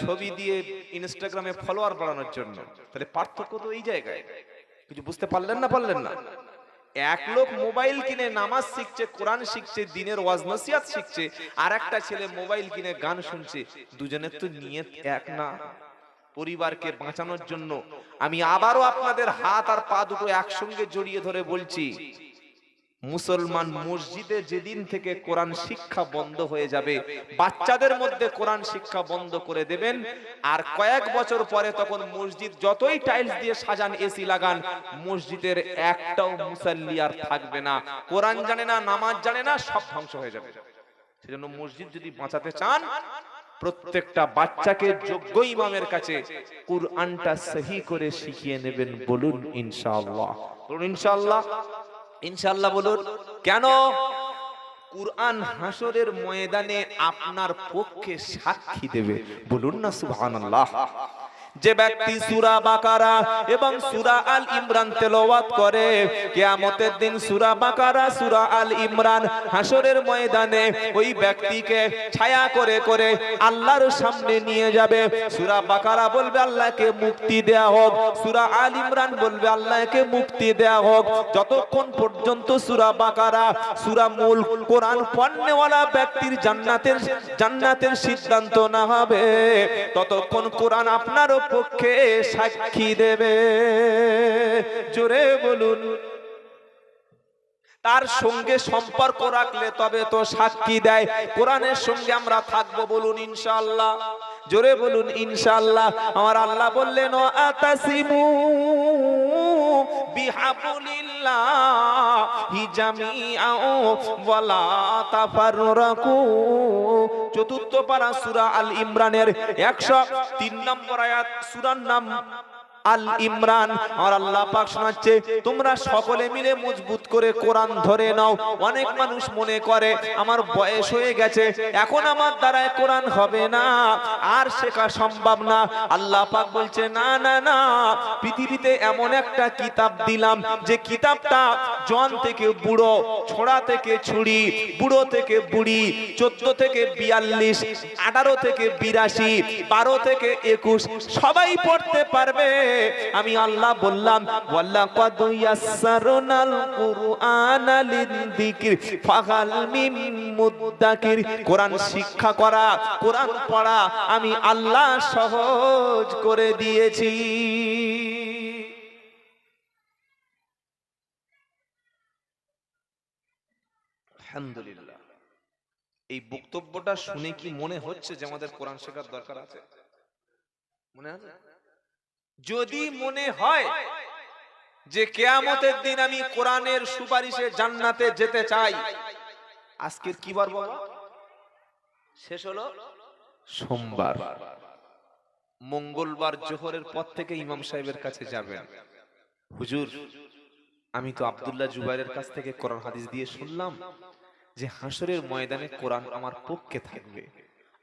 ছবি দিয়ে ইনস্টাগ্রামে ফলোয়ার বাড়ানোর জন্য। তাহলে পার্থক্য তো এই জায়গায়। কিছু বুঝতে পারলেন না? পারলেন না? এক লোক মোবাইল কিনে নামাজ শিখছে, কোরআন শিখছে, দিনের ওয়াজ নসিহত শিখছে, আর একটা ছেলে মোবাইল কিনে গান শুনছে। দুজনের তো নিয়ত এক না। পরিবারকে বাঁচানোর জন্য। আমি আবারও আপনাদের হাত আর পা দুটো একসঙ্গে জড়িয়ে ধরে বলছি, মুসলমান মসজিদে যেদিন থেকে কোরআন শিক্ষা বন্ধ হয়ে যাবে, বাচ্চাদের মধ্যে কোরআন শিক্ষা বন্ধ করে দেবেন, আর কয়েক বছর পরে তখন মসজিদ যতই টাইলস দিয়ে সাজান, এসি লাগান, মসজিদের একটাও মুসাল্লি আর থাকবে না। কোরআন জানে না, নামাজ জানে না, সব ধ্বংস হয়ে যাবে। সেজন্য মসজিদ যদি বাঁচাতে চান, প্রত্যেকটা বাচ্চাকে যোগ্য ইমামের কাছে কুরআনটা সহি করে শিখিয়ে নেবেন। বলুন ইনশাআল্লাহ, বলুন ইনশাআল্লাহ, ইনশাআল্লাহ বলুন। কেন? কুরআন হাসরের ময়দানে আপনার পক্ষে সাক্ষী দেবে। বলুন না সুবহানাল্লাহ। যে ব্যক্তি সূরা বাকারা এবং সূরা আল ইমরান তেলাওয়াত করে, কিয়ামতের দিন সূরা বাকারা, সূরা আল ইমরান হাসরের ময়দানে ওই ব্যক্তিকে ছায়া করে করে আল্লাহর সামনে নিয়ে যাবে। সূরা বাকারা বলবে আল্লাহকে মুক্তি দেয়া হোক, সূরা আল ইমরান বলবে আল্লাহকে মুক্তি দেয়া হোক। যতক্ষণ পর্যন্ত সূরা বাকারা, সূরা মূল কোরআন পড়নেওয়ালা ব্যক্তির জান্নাতের সিদ্ধান্ত না হবে, ততক্ষণ কোরআন আপনার পক্ষে সাক্ষী দেবে। জোরে বলুন। তার সঙ্গে সম্পর্ক রাখলে তবে তো সাক্ষী দেয়। কোরআনের সঙ্গে আমরা থাকবো। বলুন ইনশাআল্লাহ, জোরে বলুন ইনশাআল্লাহ। আমার আল্লাহ বললেন আতাসিমু বিহাবলিল্লাহি জামিআ ওয়ালা তাফাররাকু। চতুর্থ পারা সূরা আল ইমরানের 103 নম্বর আয়াত। সূরার নাম আল ইমরান। আর আল্লাহ পাক শোনাচ্ছে, তোমরা সকলে মিলে মজবুত করে কোরআন ধরে নাও। অনেক মানুষ মনে করে আমার বয়স হয়ে গেছে, এখন আমার দ্বারা কোরআন হবে না, আর শেখা সম্ভব না। আল্লাহ পাক বলছে না না না, পৃথিবীতে এমন একটা কিতাব দিলাম যে কিতাবটা জন থেকে বুড়ো, ছোড়া থেকে ছুরি, বুড়ো থেকে বুড়ি, 14 থেকে 42, 18 থেকে 82, 12 থেকে 21 সবাই পড়তে পারবে। আমি আল্লাহ বললাম ওয়ালাকাদ ইয়াসসারনাল কুরআনা লিযিকরি ফাহাল মিন মুদ্দাকির। কোরআন শিক্ষা করা, কোরআন পড়া আমি আল্লাহ সহজ করে দিয়েছি। আলহামদুলিল্লাহ। এই বক্তব্যটা শুনে কি মনে হচ্ছে যে আমাদের কোরআন শেখার দরকার আছে? মনে আছে? যদি মনে হয় যে কিয়ামতের দিন আমি কোরআনের সুপারিশে জান্নাতে যেতে চাই, আজকের কি বার বাবা? শেষ হলো সোমবার। মঙ্গলবার জোহরের পর থেকে ইমাম সাহেবের কাছে যাবেন, হুজুর আমি তো আব্দুল্লাহ জুবাইরের কাছ থেকে কোরআন হাদিস দিয়ে শুনলাম যে হাসরের ময়দানে কোরআন আমার পক্ষে থাকবে।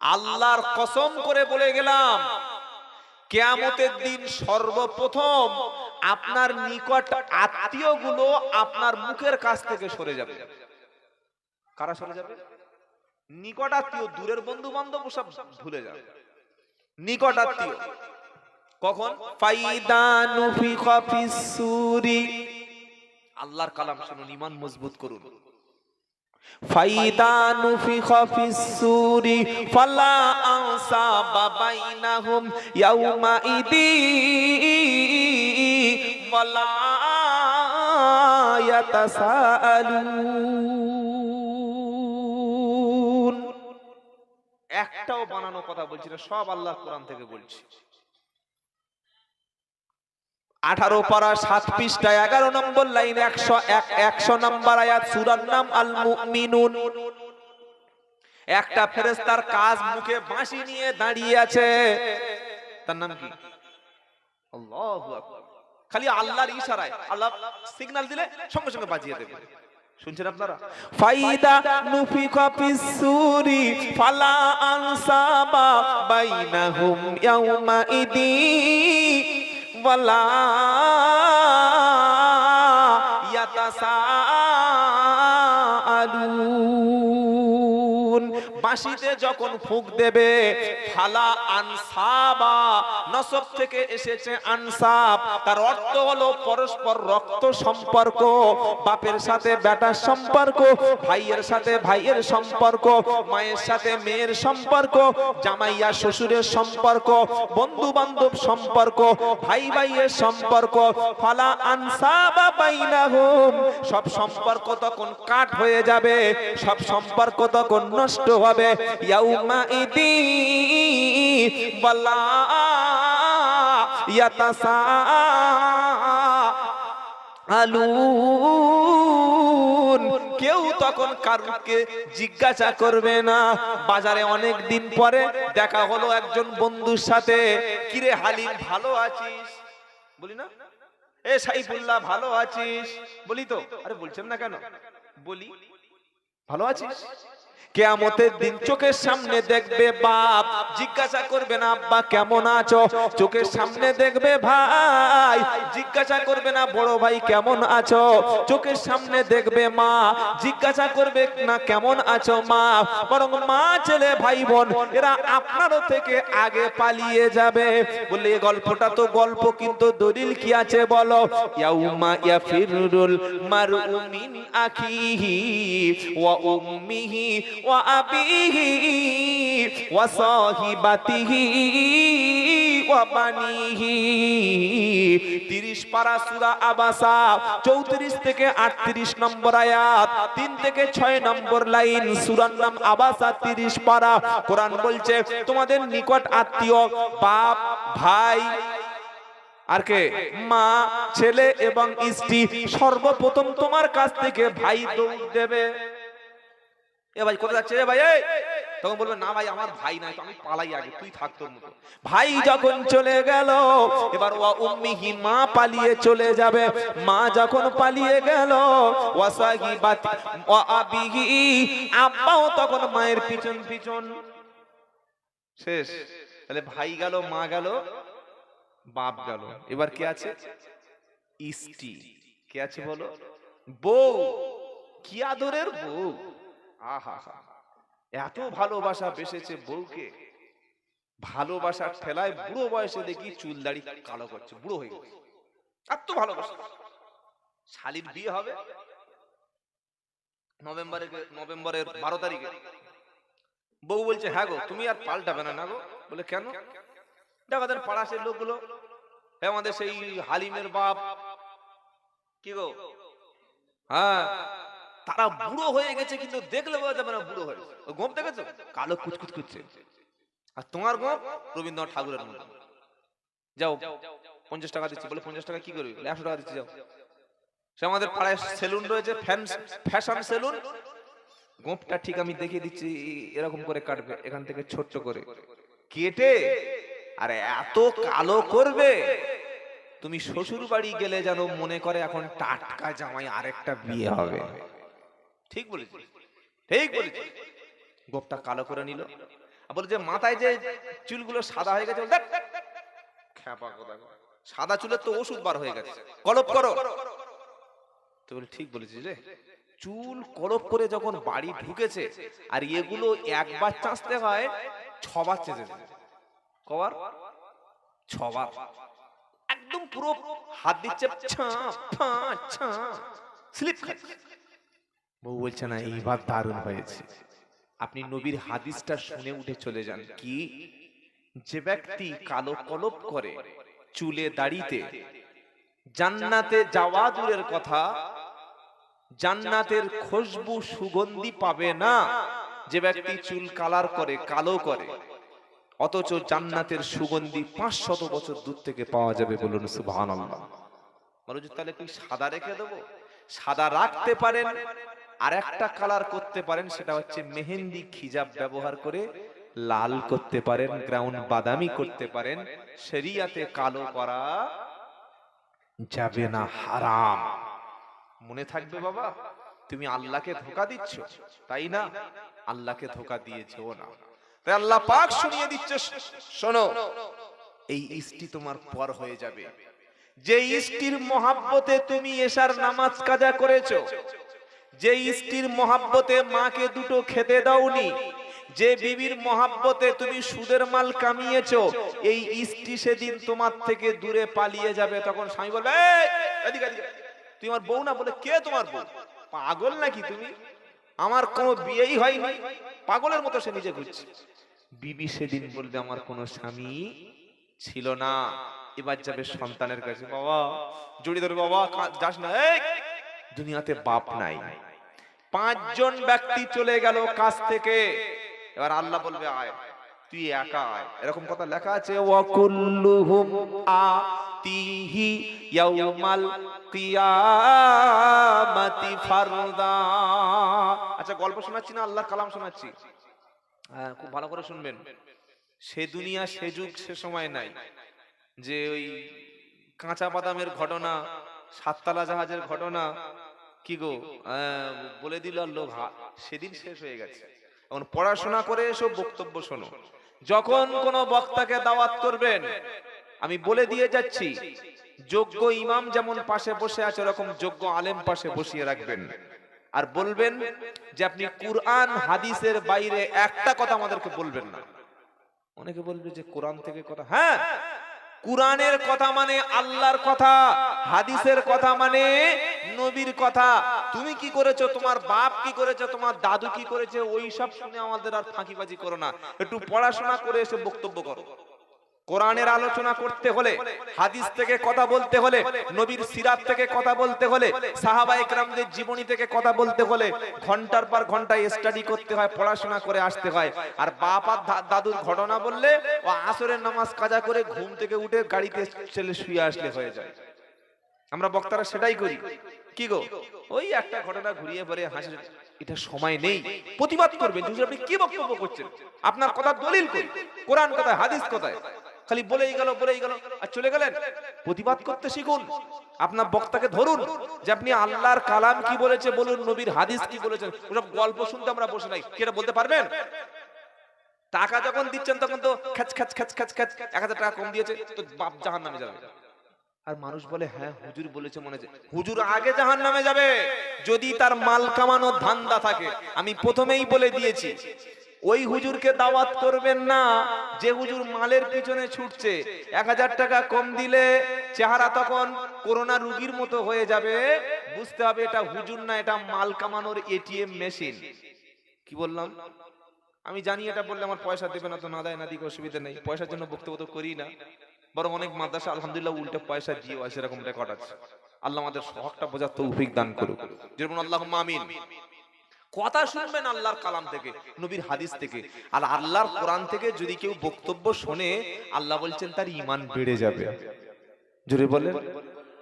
আল্লাহর কসম করে বলে গেলাম, কিয়ামতের দিন সর্বপ্রথম আপনার নিকট আত্মীয় গুলো আপনার মুখের কাছ থেকে সরে যাবে। কারা সরে যাবে? নিকট আত্মীয়। দূরের বন্ধু বান্ধব সব ভুলে যাবে, নিকট আত্মীয়। কখন? ফাইদা নুফিখা ফিস সূরি। আল্লাহর কালাম শুনুন, ঈমান মজবুত করুন। ফাইদা নুফিখা ফিস সূরি ফালা আনসাবা বাইনাহুম ইয়াউমা ইদি ওয়ালা ইয়াতাসাআলুন। একটাও বানানো কথা বলছি না, সব আল্লাহর কোরআন থেকে বলছি। 18 পারা 7 পৃষ্ঠা 11 নম্বর লাইন 100 নম্বর আয়াত। সূরার নাম আল মুমিনুন। একটা ফেরেশতার কাজ মুখে বাঁশি নিয়ে দাঁড়িয়ে আছে, তার নাম কি? আল্লাহু আকবার। খালি আল্লাহর ইশারায়, আল্লাহ সিগন্যাল দিলে সঙ্গে সঙ্গে বাজিয়ে দেবে। শুনছেন আপনারা? ফাইদা নুফিখা ফিস সূরি ফালা আনসাবা বাইনাহুম ইয়াউমা ইদি ওয়ালা ইয়াতাসাআলুন। বাঁশিতে যখন ফুঁক দেবে, ফালা আনসাবা, নসব থেকে এসেছে আনসাব, তার অর্থ হলো পরস্পর রক্ত সম্পর্ক, বাপের সাথে বেটার সম্পর্ক, ভাইয়ের সাথে ভাইয়ের সম্পর্ক, মায়ের সাথে মেয়ের সম্পর্ক, জামাইয়া শ্বশুরের সম্পর্ক, বন্ধু বান্ধব সম্পর্ক, ভাই ভাইয়ের সম্পর্ক। ফালা আনসাবা বাইনাহুম, সব সম্পর্ক তখন কাট হয়ে যাবে, সব সম্পর্ক তখন নষ্ট হবে। ইয়াউমা ইদি ওয়ালা ইয়াতাসাআলুন, কেউ তখন কারুকে জিজ্ঞাসা করবে না। বাজারে অনেক দিন পরে দেখা হলো একজন বন্ধুর সাথে, কিরে হালিম ভালো আছিস? বলি না, এ সাইফুল্লাহ ভালো আছিস? বলি তো। আরে বলছেন না কেন? বলি ভালো আছিস। কিয়ামতের দিন চোখের সামনে দেখবে বাপ, জিজ্ঞাসা করবে না আব্বা কেমন আছো, চোখের সামনে দেখবে ভাই, জিজ্ঞাসা করবে না বড় ভাই কেমন আছো, চোখের সামনে দেখবে মা, জিজ্ঞাসা করবে না কেমন আছো মা, বরং মা ছেলে ভাই বোন এরা আপনারও থেকে আগে পালিয়ে যাবে। বলে এই গল্পটা তো গল্প, কিন্তু দলিল কি আছে বলো? ইয়াউমা ইয়াফিরুল মারউ মিন আখিহি ওয়া উম্মিহি ওয়া আবিহি ওয়া সাহিবাতিহি ওয়া বানিহি। 30 পারা সূরা আবাসা 34 থেকে 38 নম্বর আয়াত, 3 থেকে 6 নম্বর লাইন। সূরার নাম আবাসা, 30 পারা। কোরআন বলছে তোমাদের নিকট আত্মীয় বাপ ভাই আর কে মা ছেলে এবং স্ত্রী, সর্বপ্রথম তোমার কাছ থেকে ভাই দৌড় দেবে। এ ভাই কোথায় যাচ্ছে? এ ভাই এই, তখন বলবে না ভাই আমার ভাই নাই, তো আমি পালাই আগে, তুই থাক তোর মতো। ভাই যখন চলে গেল, এবার ওয়া উম্মিহি, মা পালিয়ে চলে যাবে। মা যখন পালিয়ে গেল, ওয়া সাহিবাতি ওয়া আবিহি, আব্বাও তখন মায়ের পিছন পিছন। শেষ। তাহলে ভাই গেল, মা গেল, বাপ গেল। এবার কে আছে? স্ত্রী। কে আছে বলো? বউ। কি আদরের বউ! আহা, এত ভালোবাসা বেসেছে বউকে। ভালোবাসার ঠেলায় বুড়ো বয়সে দেখি চুল দাড়ি কালো করছে, বুড়ো হয়ে গেছে। এত ভালোবাসা। শালির বিয়ে হবে নভেম্বরের 12 তারিখে। বউ বলছে হ্যাঁ গো, তুমি আর পাল্টাবে না গো। বলে কেন? দেখো পাড়াশের লোকগুলো, আমাদের সেই হালিমের বাপ, কি গো, হ্যাঁ, তারা বুড়ো হয়ে গেছে, কিন্তু দেখলে বোঝা যাবে না বুড়ো হয়েছে। গোপ দেখেছো? কালো কুচকুচ করছে। আর তোমার গোপ রবীন্দ্রনাথ ঠাকুরের মতো। যাও 50 টাকা দিচ্ছি। বলে 50 টাকা কি করবি? 100 টাকা দিচ্ছি, যাও। সে আমাদের পাড়ায় সেলুন রয়েছে, ফ্যাশন সেলুন। গোপটা ঠিক আমি দেখিয়ে দিচ্ছি, এরকম করে কাটবে, এখান থেকে ছোট্ট করে কেটে, আরে এত কালো করবে, তুমি শ্বশুর বাড়ি গেলে যেন মনে করে এখন টাটকা জামাই আরেকটা বিয়ে হবে। ঠিক বলেছি, ঠিক বলেছি। গোপটা কালো করে নিল, বলে যে মাথায় যে চুলগুলো সাদা হয়ে গেছে, সাদা চুলের তো ওষুধ বার হয়ে গেছে, কলপ করো। তো বলে ঠিক বলেছিস রে। চুল কলপ করে যখন বাড়ি ঢুকেছে, আর এগুলো একবার চাঁচতে হয় 6 বার চেঁচেছে। কবার? 6 বার। একদম পুরো হাত দিচ্ছে, স্লিপ খাচ্ছে। বউ বলছে না, এইবার দারুণ হয়েছে। আপনি নবীর হাদিসটা শুনে উঠে চলে যান। কি? যে ব্যক্তি কালো কলপ করে চুলে দাড়িতে, জান্নাতে যাওয়া দূরের কথা, জান্নাতের খুশবু সুগন্ধি পাবে না। যে ব্যক্তি চুল কালার করে, কালো করে, অথচ জান্নাতের সুগন্ধি 500 বছর দূর থেকে পাওয়া যাবে। বলুন সুবহানাল্লাহ। বলো যে তাহলে কি সাদা রেখে দেবো? সাদা রাখতে পারেন, আর একটা কালার করতে পারেন, সেটা হচ্ছে মেহেন্দি খিজাব ব্যবহার করে লাল করতে পারেন, গ্রাউন্ড বাদামি করতে পারেন। শরিয়াতে কালো করা যাবে না, হারাম। মনে থাকবে বাবা, তুমি আল্লাহকে ধোঁকা দিচ্ছ, তাই না? আল্লাহকে ধোঁকা দিয়েছো না। তাই আল্লাহ পাক শুনিয়ে দিচ্ছে, শোনো, এই স্ত্রী তোমার পর হয়ে যাবে। যে স্ত্রীর মহাব্বতে তুমি এশার নামাজ কাজা করেছো, যে স্ত্রীর মহাব্বতে মাকে দুটো খেতে দাওনি, যে বিবির মহাব্বতে তুমি সুদের মাল কামিয়েছো, এই স্ত্রী সেদিন তোমার থেকে দূরে পালিয়ে যাবে। তখন স্বামী বলবে, এই এদিকে এদিকে, তুই আমার বউ না? বলে, কে তোমার বউ? পাগল নাকি তুমি? আমার কোনো বিয়েই হয়নি। পাগলের মতো সে নিজে ঘুরছে। বিবি সেদিন বলবে, আমার কোনো স্বামী ছিল না। এবার যাবে সন্তানের কাছে, বাবা জড়িয়ে ধরে, বাবা যাস না, এই দুনিয়াতে বাপ নাই। 5 জন ব্যক্তি চলে গেল কাছ থেকে। এবার আল্লাহ বলবে, আয়, তুই একা আয়। এরকম কথা লেখা আছে, ওয়া কুল্লুহুম আতিহি ইয়াউমাল কিয়ামাতি ফারদা। আচ্ছা, গল্প শোনাচ্ছি না, আল্লাহর কালাম শোনাচ্ছি, হ্যাঁ খুব ভালো করে শুনবেন। সে দুনিয়া, সে যুগ, সে সময় নাই যে ওই কাঁচা বাদামের ঘটনা, 7 তলা জাহাজের ঘটনা, কি গো বলে দিল লোক, সেদিন শেষ হয়ে গেছে। এখন পড়াশোনা করে এসব বক্তব্য শোনো। যখন কোন বক্তাকে দাওয়াত করবেন, আমি বলে দিয়ে যাচ্ছি, যোগ্য ইমাম যেমন পাশে বসে আছে, এরকম যোগ্য আলেম পাশে বসিয়ে রাখবেন। আর বলবেন যে আপনি কুরআন হাদিসের বাইরে একটা কথা আমাদেরকে বলবেন না। অনেকে বলবে যে কোরআন থেকে কথা, হ্যাঁ, কুরআনের কথা মানে আল্লাহর কথা, হাদিসের কথা মানে নবীর কথা। তুমি কি করেছো, তোমার বাপ কি করেছে, তোমার দাদু কি করেছে, ওই সব শুনে আমাদের আর ফাঁকিবাজি করো না। একটু পড়াশোনা করে এসে বক্তব্য করো। কোরআনের আলোচনা করতে হলে, হাদিস থেকে কথা বলতে হলে, নবীর সিরাত থেকে কথা বলতে হলে, সাহাবায়ে কেরামদের জীবনী থেকে কথা বলতে হলে ঘন্টার পর ঘন্টা স্টাডি করতে হয়, পড়াশোনা করে আসতে হয়। আর বাপ আর দাদুর ঘটনা বললে ও আসরের নামাজ কাজা করে ঘুম থেকে উঠে গাড়িতে চলে শুয়ে আসলে হয়ে যায়। আমরা বক্তারা সেটাই করি। কি গো, ওই একটা ঘটনা ঘুরিয়ে পরে হাসি। এটা সময় নেই। প্রতিবাদ করবেন, আপনি কি বক্তব্য করছেন, আপনার কথা দলিল কই, কোরআন কোথায়, হাদিস কোথায়? খালি বলেই গেল আর চলে গেলেন। প্রতিবাদ করতে শিখুন। আপনার বক্তাকে ধরুন যে আপনি আল্লাহর কালাম কি বলেছে বলুন, নবীর হাদিস কি বলেছেন। ওসব গল্প শুনতে আমরা বসে নাই। কি এটা বলতে পারবেন? টাকা যখন দিচ্ছেন তখন তো খ্যাচ খ্যাচ খ্যাচ খ্যাচ খ্যাচ, 1000 টাকা কম দিয়েছে তো বাপ জাহান্নামে যাবে। আর মানুষ বলে, হ্যাঁ হুজুর বলেছে মনে আছে। হুজুর আগে জাহান্নামে যাবে যদি তার মাল কামানোর ধান্দা থাকে। আমি প্রথমেই বলে দিয়েছি, ওই হুজুরকে দাওয়াত করবেন না যে হুজুর মালের পিছনে ছুটছে। 1000 টাকা কম দিলে চেহারা তখন করোনা রোগীর মতো হয়ে যাবে। বুঝতে হবে এটা হুজুর না, এটা মাল কামানোর এটিএম মেশিন। কি বললাম? আমি জানি এটা বললে আমার পয়সা দেবে না, তো না দেয় না দিকে অসুবিধা নেই। পয়সার জন্য বক্তব্য তো করি না, বরং অনেক মাদ্রাসা আলহামদুলিল্লাহ উল্টে পয়সা দিয়েও আছে, এরকম রেকর্ড আছে। আল্লাহ আমাদের হকটা বোঝার তৌফিক দান করুক, যেরকম আল্লাহুম্মা আমিন। কথা শুনবেন আল্লাহর কালাম থেকে, নবীর হাদিস থেকে। আর আল্লাহর কোরআন থেকে যদি কেউ বক্তব্য শোনে, আল্লাহ বলছেন তার ঈমান বেড়ে যাবে। জোরে বলেন,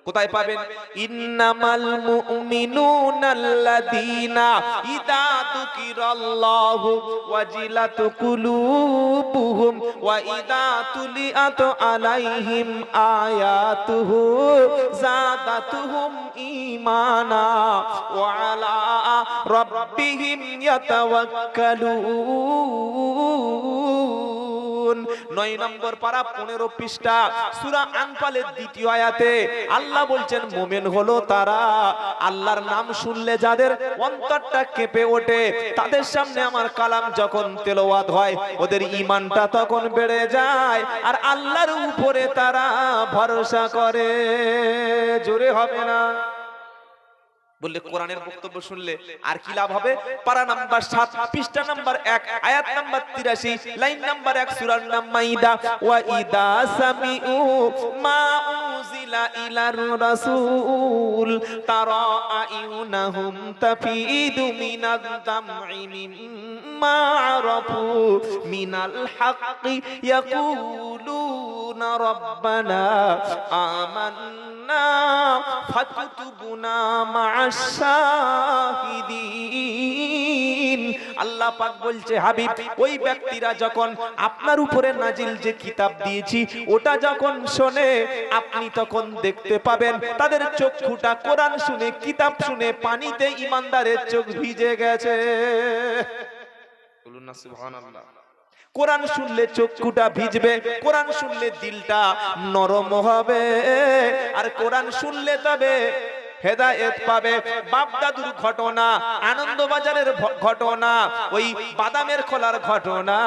কোথায় পাবেন? ইন্নামাল মুমিনুনাল্লাযীনা ইযা যুকিরাল্লাহু ওয়াজিলাত কুলুবুহুম ওয়া ইযা তুলিয়াত আলাইহিম আয়াতুহু যাদাতুহুম ঈমানা ওয়া আলা রাব্বিহিম ইয়াতাওয়াক্কালুন। 9 নম্বর পারা 15 পৃষ্ঠা সূরা আনফালের 2য় আয়াতে আল্লাহ বলছেন, মুমিন হলো তারা আল্লাহর নাম শুনলে যাদের অন্তরটা কেঁপে ওঠে, তাদের সামনে আমার কালাম যখন তেলাওয়াত হয় ওদের ঈমানটা তখন বেড়ে যায়, আর আল্লাহর উপরে তারা ভরসা করে। জোরে হবে না বললে? কোরআনের বক্তব্য শুনলে আর কি লাভ হবে? পারা নাম্বার 7 পৃষ্ঠা নাম্বার 1 আয়াত নাম্বার 83 লাইন নাম্বার 1 সূরা মাইদা, ওয়া ইদা সামিউ মা উনজিলা ইলার রাসূল তারা আইউনাহুম তাফিদু মিনাদ দামঈ মিম্মা আরাফু মিনাল হাক্কি ইয়াকুলুনা রাব্বানা আমান্না ফাকতুবুনা মা'আশ শাহিদিন। আল্লাহ পাক বলছে, হাবিব ওই ব্যক্তিরা যখন আপনার উপরে নাজিল যে কিতাব দিয়েছি ওটা যখন শোনে, আপনি তখন দেখতে পাবেন তাদের চক্ষুটা কোরআন শুনে, কিতাব শুনে পানিতে ঈমানদারের চোখ ভিজে গেছে। বলুন না সুবহানাল্লাহ। কোরআন শুনলে চক্ষুটা ভিজবে, কোরআন শুনলে দিলটা নরম হবে, আর কোরআন শুনলে তবে হেদায়েত পাবে। বাপ দাদুর ঘটনা, আনন্দবাজারের ঘটনা, ওই বাদামের খোলার ঘটনা,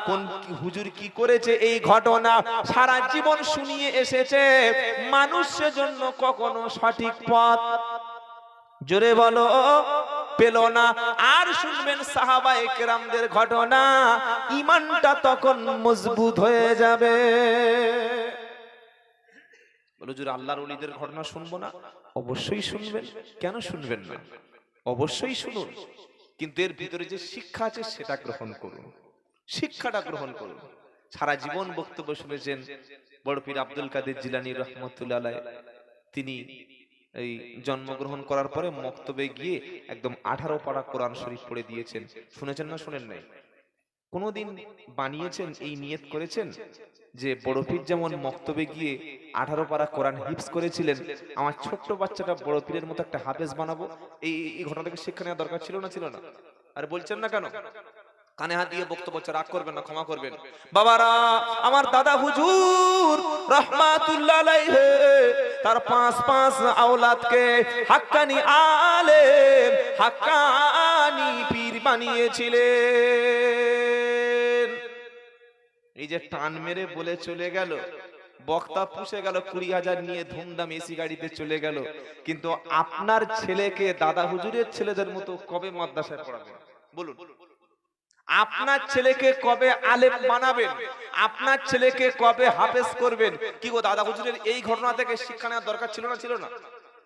কোন হুজুর কি করেছে এই ঘটনা সারা জীবন শুনিয়ে এসেছে। মানুষের জন্য কখনো সঠিক পথ, জোরে বলো, পেল না। আর শুনবেন সাহাবায়ে কেরামদের ঘটনা, ঈমানটা তখন মজবুত হয়ে যাবে। বলো হুজুর আল্লাহর ওলিদের ঘটনা শুনবো না? অবশ্যই শুনবেন, কেন শুনবেন না? অবশ্যই শুনুন, কিন্তু এর ভিতরে যে শিক্ষা আছে সেটা গ্রহণ করুন, শিক্ষাটা গ্রহণ করুন। সারা জীবন বক্তব্য শুনেছেন বড় পীর আব্দুল কাদের জিলানী রহমতুল্লাহ আলাইহি। তিনি এই জন্মগ্রহণ করার পরে মক্তবে গিয়ে একদম 18 পারা কোরআন শরীফ পড়ে দিয়েছেন। শুনেছেন না শুনেন নাই? কোনদিন বানিয়েছেন এই নিয়ত করেছেন যে বড় পীর যেমন মক্তবে গিয়ে 18 পারা কোরআন হিফজ করেছিলেন, আমার ছোট্ট বাচ্চাটা বড় পীরের মতো একটা হাফেজ বানাবো? এই ঘটনা থেকে শিক্ষা নেওয়া দরকার ছিল না, ছিল না? আর বলছেন না কেন? কানে হাত দিয়ে বক্তব্য রাগ করবেন না, ক্ষমা করবেন। বাবারা, আমার দাদা হুজুর রহমাতুল্লাহ আলাইহি তার 5 আওলাদকে হাক্কানি আলেম, হাক্কানি পীর বানিয়েছিলেন। এই যে টান মেরে বলে চলে গেল, বক্তা পুষে গেল, 20,000 নিয়ে ধুমধাম এসি গাড়িতে চলে গেল, কিন্তু আপনার ছেলেকে দাদা হুজুরের ছেলেদের মতো কবে মাদ্রাসায় পড়াবেন? বলুন, আপনার ছেলেকে কবে আলেম বানাবেন? আপনার ছেলেকে কবে হাফেজ করবেন? কি গো, দাদা হুজুরের এই ঘটনা থেকে শিক্ষা নেওয়ার দরকার ছিল না, ছিল না?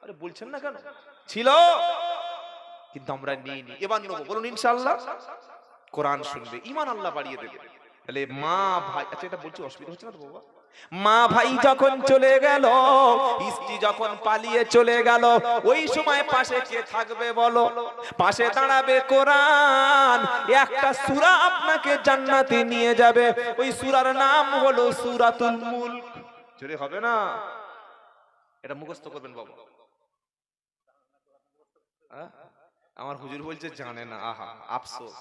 আরে বলছেন না কেন? ছিল, কিন্তু আমরা নিইনি। এবার নেবো, বলুন ইনশাআল্লাহ। কোরআন শুনবে, ঈমান আল্লাহ বাড়িয়ে দেবে। তাহলে মা ভাই, আচ্ছা এটা বলছি অসুবিধা হচ্ছে না তো বাবা? মা ভাই যখন চলে গেল, স্ত্রী যখন পালিয়ে চলে গেল, ওই সময় পাশে কে থাকবে বলো? পাশে দাঁড়াবে কোরআন। একটা সূরা আপনাকে জান্নাতে নিয়ে যাবে, ওই সূরার নাম হলো সূরাতুল মুলক। জোরে হবে না? এটা মুখস্থ করবেন বাবা। আমার হুজুর বলছে জানে না, আহা আফসোস,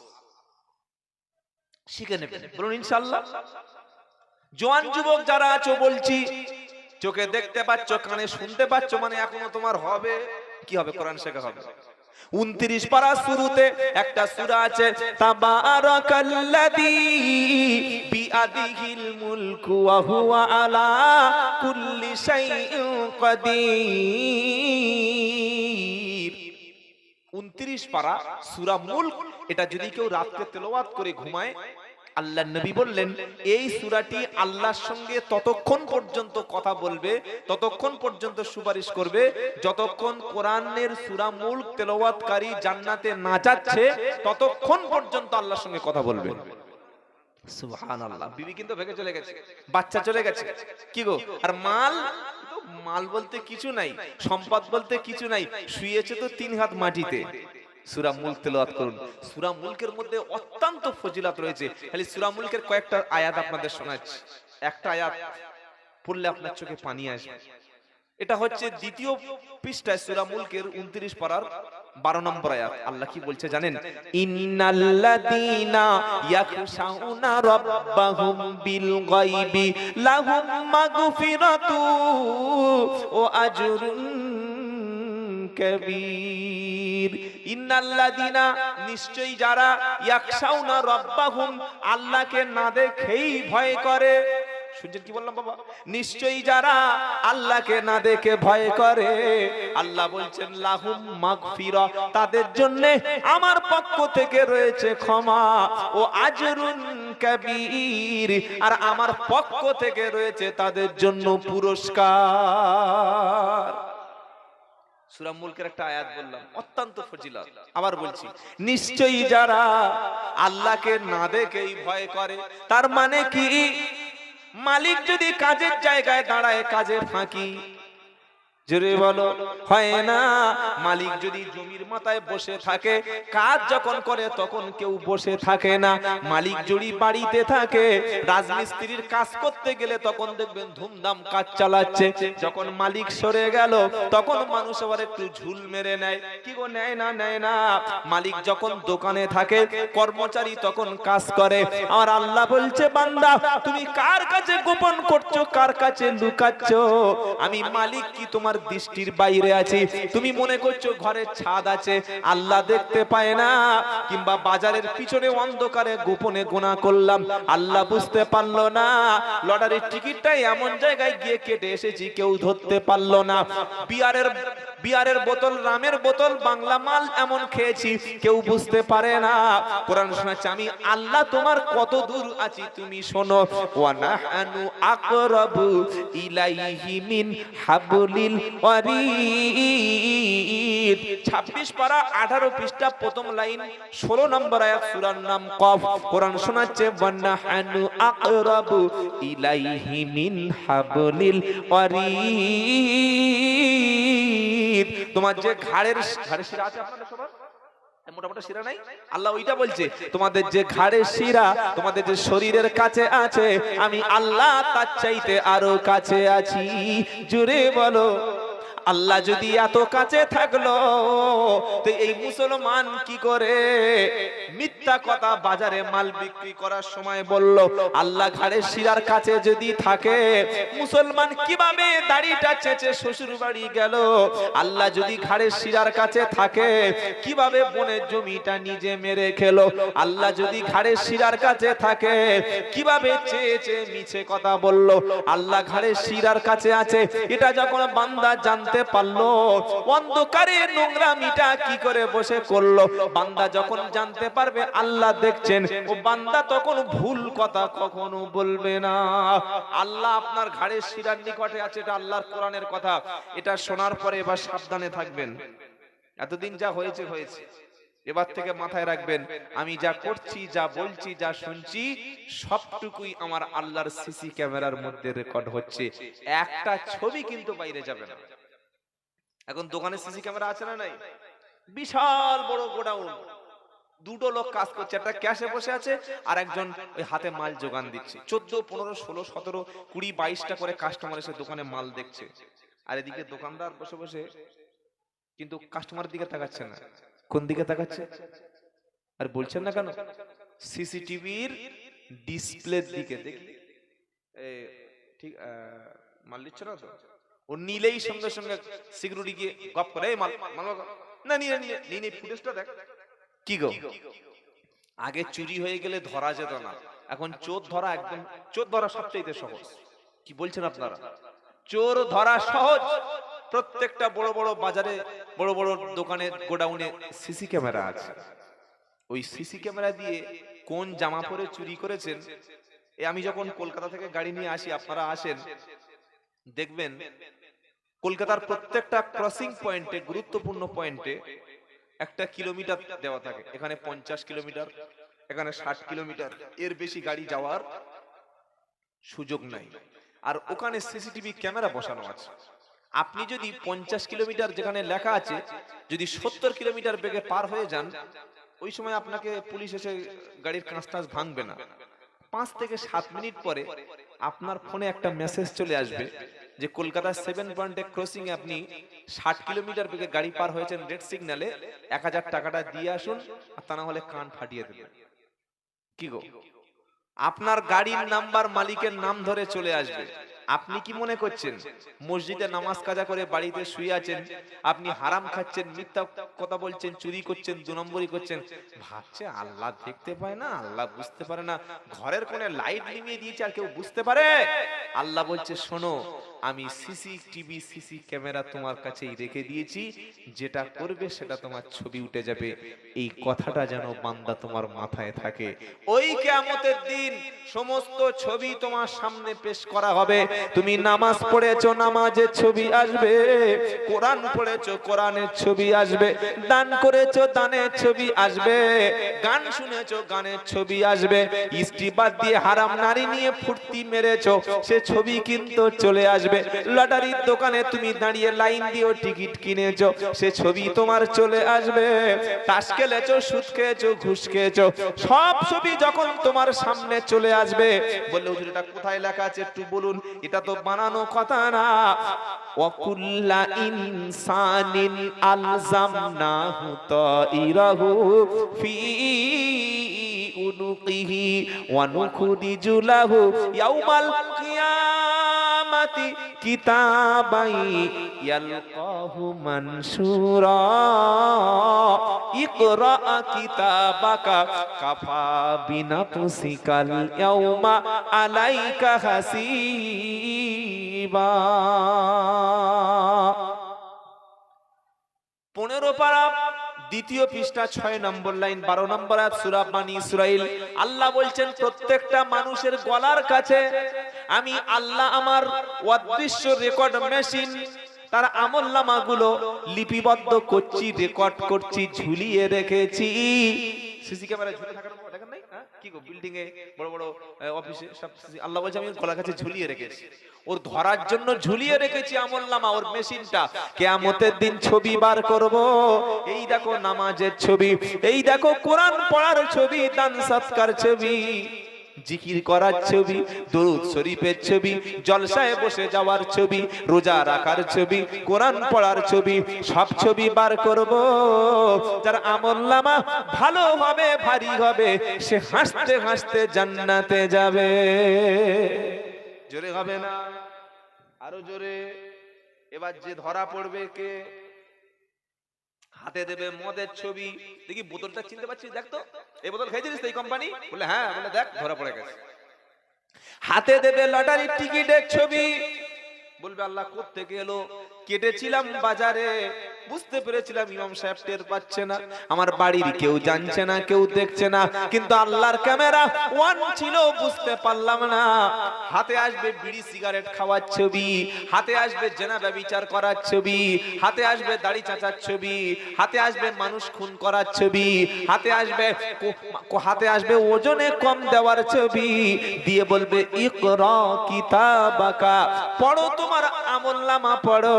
শিখে নেবেন, বলুন ইনশাআল্লাহ। জওয়ান যুবক যারা আছো বলছি, চোখে দেখতে পাচ্ছ, কানে শুনতে পাচ্ছ, মানে এখনো তোমার হবে কি হবে? কোরআন শেখা হবে। 29 পারা শুরুতে একটা সূরা আছে, তাবারাকাল্লাযী বিআদিহিল মুলকু ওয়া হুয়া আলা কুল্লি শাইইন কাদির। 29 পারা সূরা মুলক, এটা যদি কেউ রাতে তেলাওয়াত করে ঘুমায়, আল্লাহর নবী বললেন এই সূরাটি আল্লাহর সঙ্গে ততক্ষণ পর্যন্ত কথা বলবে, ততক্ষণ পর্যন্ত সুপারিশ করবে, যতক্ষণ কোরআনের সূরা মুলক তেলাওয়াতকারী জান্নাতে না যাচ্ছে ততক্ষণ পর্যন্ত আল্লাহর সঙ্গে কথা বলবে। সুবহানাল্লাহ। বিবি কিন্তু ভেগে চলে গেছে, বাচ্চা চলে গেছে, কি গো? আর মাল বলতে কিছু নাই, সম্পদ বলতে কিছু নাই, শুয়েছে তো 3 হাত মাটিতে। সূরা মুলক তেলাওয়াত করুন। সূরা মুলকের মধ্যে অত্যন্ত ফজিলত রয়েছে। খালি সূরা মুলকের কয়েকটা আয়াত আপনাদের শোনাচ্ছি, একটা আয়াত পড়লে আপনার চোখে পানি আসবে। এটা হচ্ছে দ্বিতীয় পৃষ্ঠায় সূরা মুলকের 29 পারার 12 নম্বর আয়াত। আল্লাহ কি বলছে জানেন? ইন্নাল্লাযীনা ইয়াখশাউনা রাব্বাহুম বিল গায়বি লাহুম মাগফিরাতু ওয়া আজরুন কবীর। ইন্নাল্লাযীনা, নিশ্চয়ই যারা, ইয়াখশাউনা রাব্বাহুম, আল্লাহকে না দেখেই ভয় করে। শুনছেন কি বললাম বাবা? নিশ্চয়ই যারা আল্লাহকে না দেখে ভয় করে, আল্লাহ বলছেন লাহুম মাগফিরা, তাদের জন্য আমার পক্ষ থেকে রয়েছে ক্ষমা, ও আজরুন কবীর, আর আমার পক্ষ থেকে রয়েছে তাদের জন্য পুরস্কার। সূরা মুলকের একটা আয়াত বললাম, অত্যন্ত ফজিলত। আবার বলছি, নিশ্চয়ই যারা আল্লাহকে না দেখেই ভয় করে, তার মানে কি? মালিক যদি কাজের জায়গায় দাঁড়ায়, কাজে ফাঁকি, জোরে বলো, হয় না? মালিক যদি জমির মাথায় বসে থাকে, কাজ যখন করে তখন কেউ বসে থাকে না। মালিক যদি বাড়িতে থাকে, রাজমিস্ত্রির কাজ করতে গেলে তখন দেখবেন ধুমধাম কাজ চালাচ্ছে। যখন মালিক সরে গেল তখন মানুষ আবার একটু ঝুল মেরে নেয়, কি গো? নেয় না, নেয় না। মালিক যখন দোকানে থাকে, কর্মচারী তখন কাজ করে। আর আল্লাহ বলছে, বান্দা তুমি কার কাছে গোপন করছো, কার কাছে লুকাচ্ছো? আমি মালিক কি তোমার তোমার দৃষ্টির বাইরে আছে। তুমি মনে করছো ঘরের ছাদ আছে, আল্লাহ দেখতে পায় না, কিংবা বাজারের পিছনে অন্ধকারে গোপনে গুনাহ করলাম, আল্লাহ বুঝতে পারলো না। লটারির টিকিটটাই এমন জায়গায় গিয়ে কেটে এসেছি, কেউ ধরতে পারলো না। বিয়ারের বোতল, রামের বোতল, বাংলা মাল এমন খেয়েছি, কেউ বুঝতে পারে না। কোরআন শোনাচ্ছে আমি আল্লাহ তোমার কত দূর আছি তুমি শোনো। ওয়া নাহনু আকরাবু ইলাইহি মিন হাবলিল ওয়ারিদ। 26 পারা 18 পৃষ্ঠা প্রথম লাইন 16 নম্বর আয়াত, সূরার নাম কফ। কোরআন শোনাচ্ছে ওয়া নাহনু আকরাবু ইলাইহি মিন হাবলিল ওয়ারিদ। তোমার যে ঘাড়ের শিরা আছে আপনাদের সবার মোটামুটি শিরা নাই, আল্লাহ ওইটা বলছে তোমাদের যে ঘাড়ের শিরা তোমাদের যে শরীরের কাছে আছে, আমি আল্লাহ তার চাইতে আরো কাছে আছি। জোরে বলো, আল্লাহ যদি এত কাছে থাকলো তো এই মুসলমান কি করে মিথ্যা কথা বাজারে মাল বিক্রি করার সময় বলল? আল্লাহ ঘাড়ের শিরার কাছে যদি থাকে, মুসলমান কিভাবে দাড়িটা চেঁচে শ্বশুর বাড়ি গেল? আল্লাহ যদি ঘাড়ের শিরার কাছে থাকে, কিভাবে বনের জমিটা নিজে মেরে খেলো? আল্লাহ যদি ঘাড়ের শিরার কাছে থাকে, কিভাবে চেঁচে মিছে কথা বলল? আল্লাহ ঘাড়ের শিরার কাছে আছে, এটা যখন বান্দা জানতে পারলো, অন্ধকারে নোংরামিটা কি করে বসে করলো, বান্দা যখন জানতে পারবে আল্লাহ দেখছেন, ও বান্দা তখন ভুল কথা কখনো বলবে না। আল্লাহ আপনার ঘাড়ের শিরার নিকটে আছে, এটা আল্লাহর কোরআনের কথা। এটা শোনার পরে এবার সাবধানে থাকবেন। এতদিন যা হয়েছে হয়েছে, এবার থেকে মাথায় রাখবেন, আমি যা করছি, যা বলছি, যা শুনছি, সবটুকুই আমার আল্লাহর সিসি ক্যামেরার মধ্যে রেকর্ড হচ্ছে। একটা ছবি কিন্তু বাইরে যাবে না। এখন দোকানে সিসি ক্যামেরা আছে না নাই? বিশাল বড় গোডাউন, দুটো লোক কাজ করছে, একটা ক্যাশে বসে আছে আর একজন ওই হাতে মাল যোগান দিচ্ছে। 14, 15, 16, 17, 20, 22টা করে কাস্টমার এসে দোকানে মাল দেখছে, আর এদিকে দোকানদার বসে বসে কিন্তু কাস্টমারের দিকে তাকাচ্ছে না। কোন দিকে তাকাচ্ছে? আর বলছেন না কেন? সিসিটিভির ডিসপ্লের দিকে। দেখি ঠিক মাল নিচ্ছ না তো? ও নিলেই সঙ্গে সঙ্গে সিকিউরিটি গিয়ে গপ করে, এই মাল না নিয়ে ফুটেজটা দেখ। কি গো, আগে চুরি হয়ে গেলে ধরা যেত না, এখন চোর ধরা একদম, চোর ধরা সবচেয়ে সহজ। কি বলছেন আপনারা? চোর ধরা সহজ। প্রত্যেকটা বড় বড় বাজারে, বড় বড় দোকানে, গোডাউনে সিসি ক্যামেরা আছে। ওই সিসি ক্যামেরা দিয়ে কোন জামা পরে চুরি করেছেন, আমি যখন কলকাতা থেকে গাড়ি নিয়ে আসি, আপনারা আসেন দেখবেন, কলকাতার প্রত্যেকটা ক্রসিং পয়েন্টে, গুরুত্বপূর্ণ পয়েন্টে একটা কিলোমিটার দেওয়া থাকে। এখানে 50 কিলোমিটার, এখানে 60 কিলোমিটার, এর বেশি গাড়ি যাওয়ার সুযোগ নাই। আর ওখানে সিসিটিভি ক্যামেরা বসানো আছে। আপনি যদি 50 কিলোমিটার যেখানে লেখা আছে, যদি 70 কিলোমিটার বেগে পার হয়ে যান, ওই সময় আপনাকে পুলিশ এসে গাড়ির কাঁচ টাচ ভাঙবে না। 5 থেকে 7 মিনিট পরে আপনার ফোনে একটা মেসেজ চলে আসবে যে কলকাতার 7 পয়েন্টে ক্রসিং এ আপনি 60 কিলোমিটার বেগে গাড়ি পার হয়েছেন, রেড সিগন্যালে 1000 টাকাটা দিয়ে আসুন, আর তা না হলে কান ফাটিয়ে দেবে। কি গো, আপনার গাড়ির নাম্বার মালিকের নাম ধরে চলে আসবে। আপনি কি মনে করছেন মসজিদে নামাজ কাজা করে বাড়িতে শুয়ে আছেন, আপনি হারাম খাচ্ছেন, মিথ্যা কথা বলছেন, চুরি করছেন, 2 নম্বরই করছেন, ভাবছে আল্লাহ দেখতে পায় না, আল্লাহ বুঝতে পারে না, ঘরের কোণে লাইট নিভিয়ে দিয়েছে আর কেউ বুঝতে পারে? আল্লাহ বলছে শোনো, আমি সিসিটিভি, সিসি ক্যামেরা তোমার কাছেই রেখে দিয়েছি, যেটা করবে সেটা তোমার ছবি উঠে যাবে। এই কথাটা যেন বান্দা তোমার মাথায় থাকে। ওই কিয়ামতের দিন সমস্ত ছবি তোমার সামনে পেশ করা হবে। তুমি নামাজ পড়েছো, নামাজের ছবি আসবে, কোরআন পড়েছো, কোরআনের ছবি আসবে, দান করেছো, দানের ছবি আসবে, গান শুনেছো, গানের ছবি আসবে, স্ত্রী বাদ দিয়ে হারাম নারী নিয়ে ফুর্তি মেরেছো, সে ছবি কিন্তু চলে আসবে। লটারির দোকানে তুমি দাঁড়িয়ে লাইন দিয়ে টিকিট কিনেছো, সে ছবি তোমার চলে আসবে। তাস খেলেছো, সুদ খেয়েছো, ঘুষ খেয়েছো, সব ছবি যখন তোমার সামনে চলে আসবে, বললে হুজুর এটা কোথায় লেখা আছে একটু বলুন, এটা তো বানানো কথা না। ওয়াকুল্লা ইনসানিন আলজামনাহু তাইরাহু ফি উনুকিহি ওয়া নুখরিজু লাহু ইয়াউমাল কিয়ামা কিয়ামাতি কিতাবাই ইয়ালকাহু মানসুরা ইকরা কিতাবাকা কাফা বিনাফসিকাল ইয়াউমা আলাইকা হাসিবা। 15 পারা দ্বিতীয় পৃষ্ঠা 6 নম্বর লাইন 12 নম্বর আয়াত সূরা বানী ইসরাইল। আল্লাহ বলছেন প্রত্যেকটা মানুষের গলার কাছে আমি আল্লাহ আমার অদৃশ্য রেকর্ড মেশিন তার আমলনামাগুলো লিপিবদ্ধ করছি, রেকর্ড করছি, ঝুলিয়ে রেখেছি। সিসি ক্যামেরা ঝুলে থাকার দেখেন নাই? কি গো বিল্ডিং এ বড় বড় অফিসে সব আল্লাহ বলছে আমি গলার কাছে ঝুলিয়ে রেখেছি, ওর ধরার জন্য ঝুলিয়ে রেখেছি আমলনামা, ওর মেশিনটা। কিয়ামতের দিন ছবি বার করব, এই দেখো নামাজের ছবি, এই দেখো কোরআন পড়ার ছবি, দান সৎকার ছবি, জিকির করার ছবি, দরুদ শরীফের ছবি, জলসায় বসে যাওয়ার ছবি, রোজা রাখার ছবি, কোরআন পড়ার ছবি, সব ছবি বার করব। যার আমলনামা ভালো হবে, ভারী হবে, সে হাসতে হাসতে জান্নাতে যাবে। জোরে হবে না? আরো জোরে। এবার যে ধরা পড়বে কে? হাতে দেবে মদের ছবি, দেখি বোতলটা চিনতে পারছিস, দেখ তো এই বোতল খেয়েছিস তো এই কোম্পানি? বলে হ্যাঁ। বলে দেখ ধরা পড়ে গেছে। হাতে দেবে লটারির টিকিটের ছবি, বলবে আল্লাহ কোত্থেকে এলো, কেটেছিলাম বাজারে, বুঝতে পেরেছিলাম ইমাম সাহেব টের পাচ্ছে না, আমার বাড়ির কেউ জানছে না, কেউ দেখছে না, কিন্তু আল্লাহর ক্যামেরা ওয়ান ছিল, বুঝতে পারলাম না। হাতে আসবে বিড়ি সিগারেট খাওয়ার ছবি, হাতে আসবে জেনা ব্যভিচার করার ছবি, হাতে আসবে দাড়ি চাচার ছবি, হাতে আসবে মানুষ খুন করার ছবি, হাতে আসবে ওজনে কম দেওয়ার ছবি, দিয়ে বলবে ইকরা কিতাবাকা, পড়ো তোমার আমলনামা পড়ো,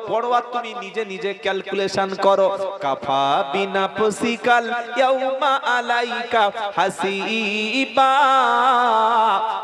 পড়ো আর তুমি নিজে নিজে ক্যালকুলেশন করো। কাফা বিনাফসিকাল ইয়াউমা আলাইকা হাসিবা,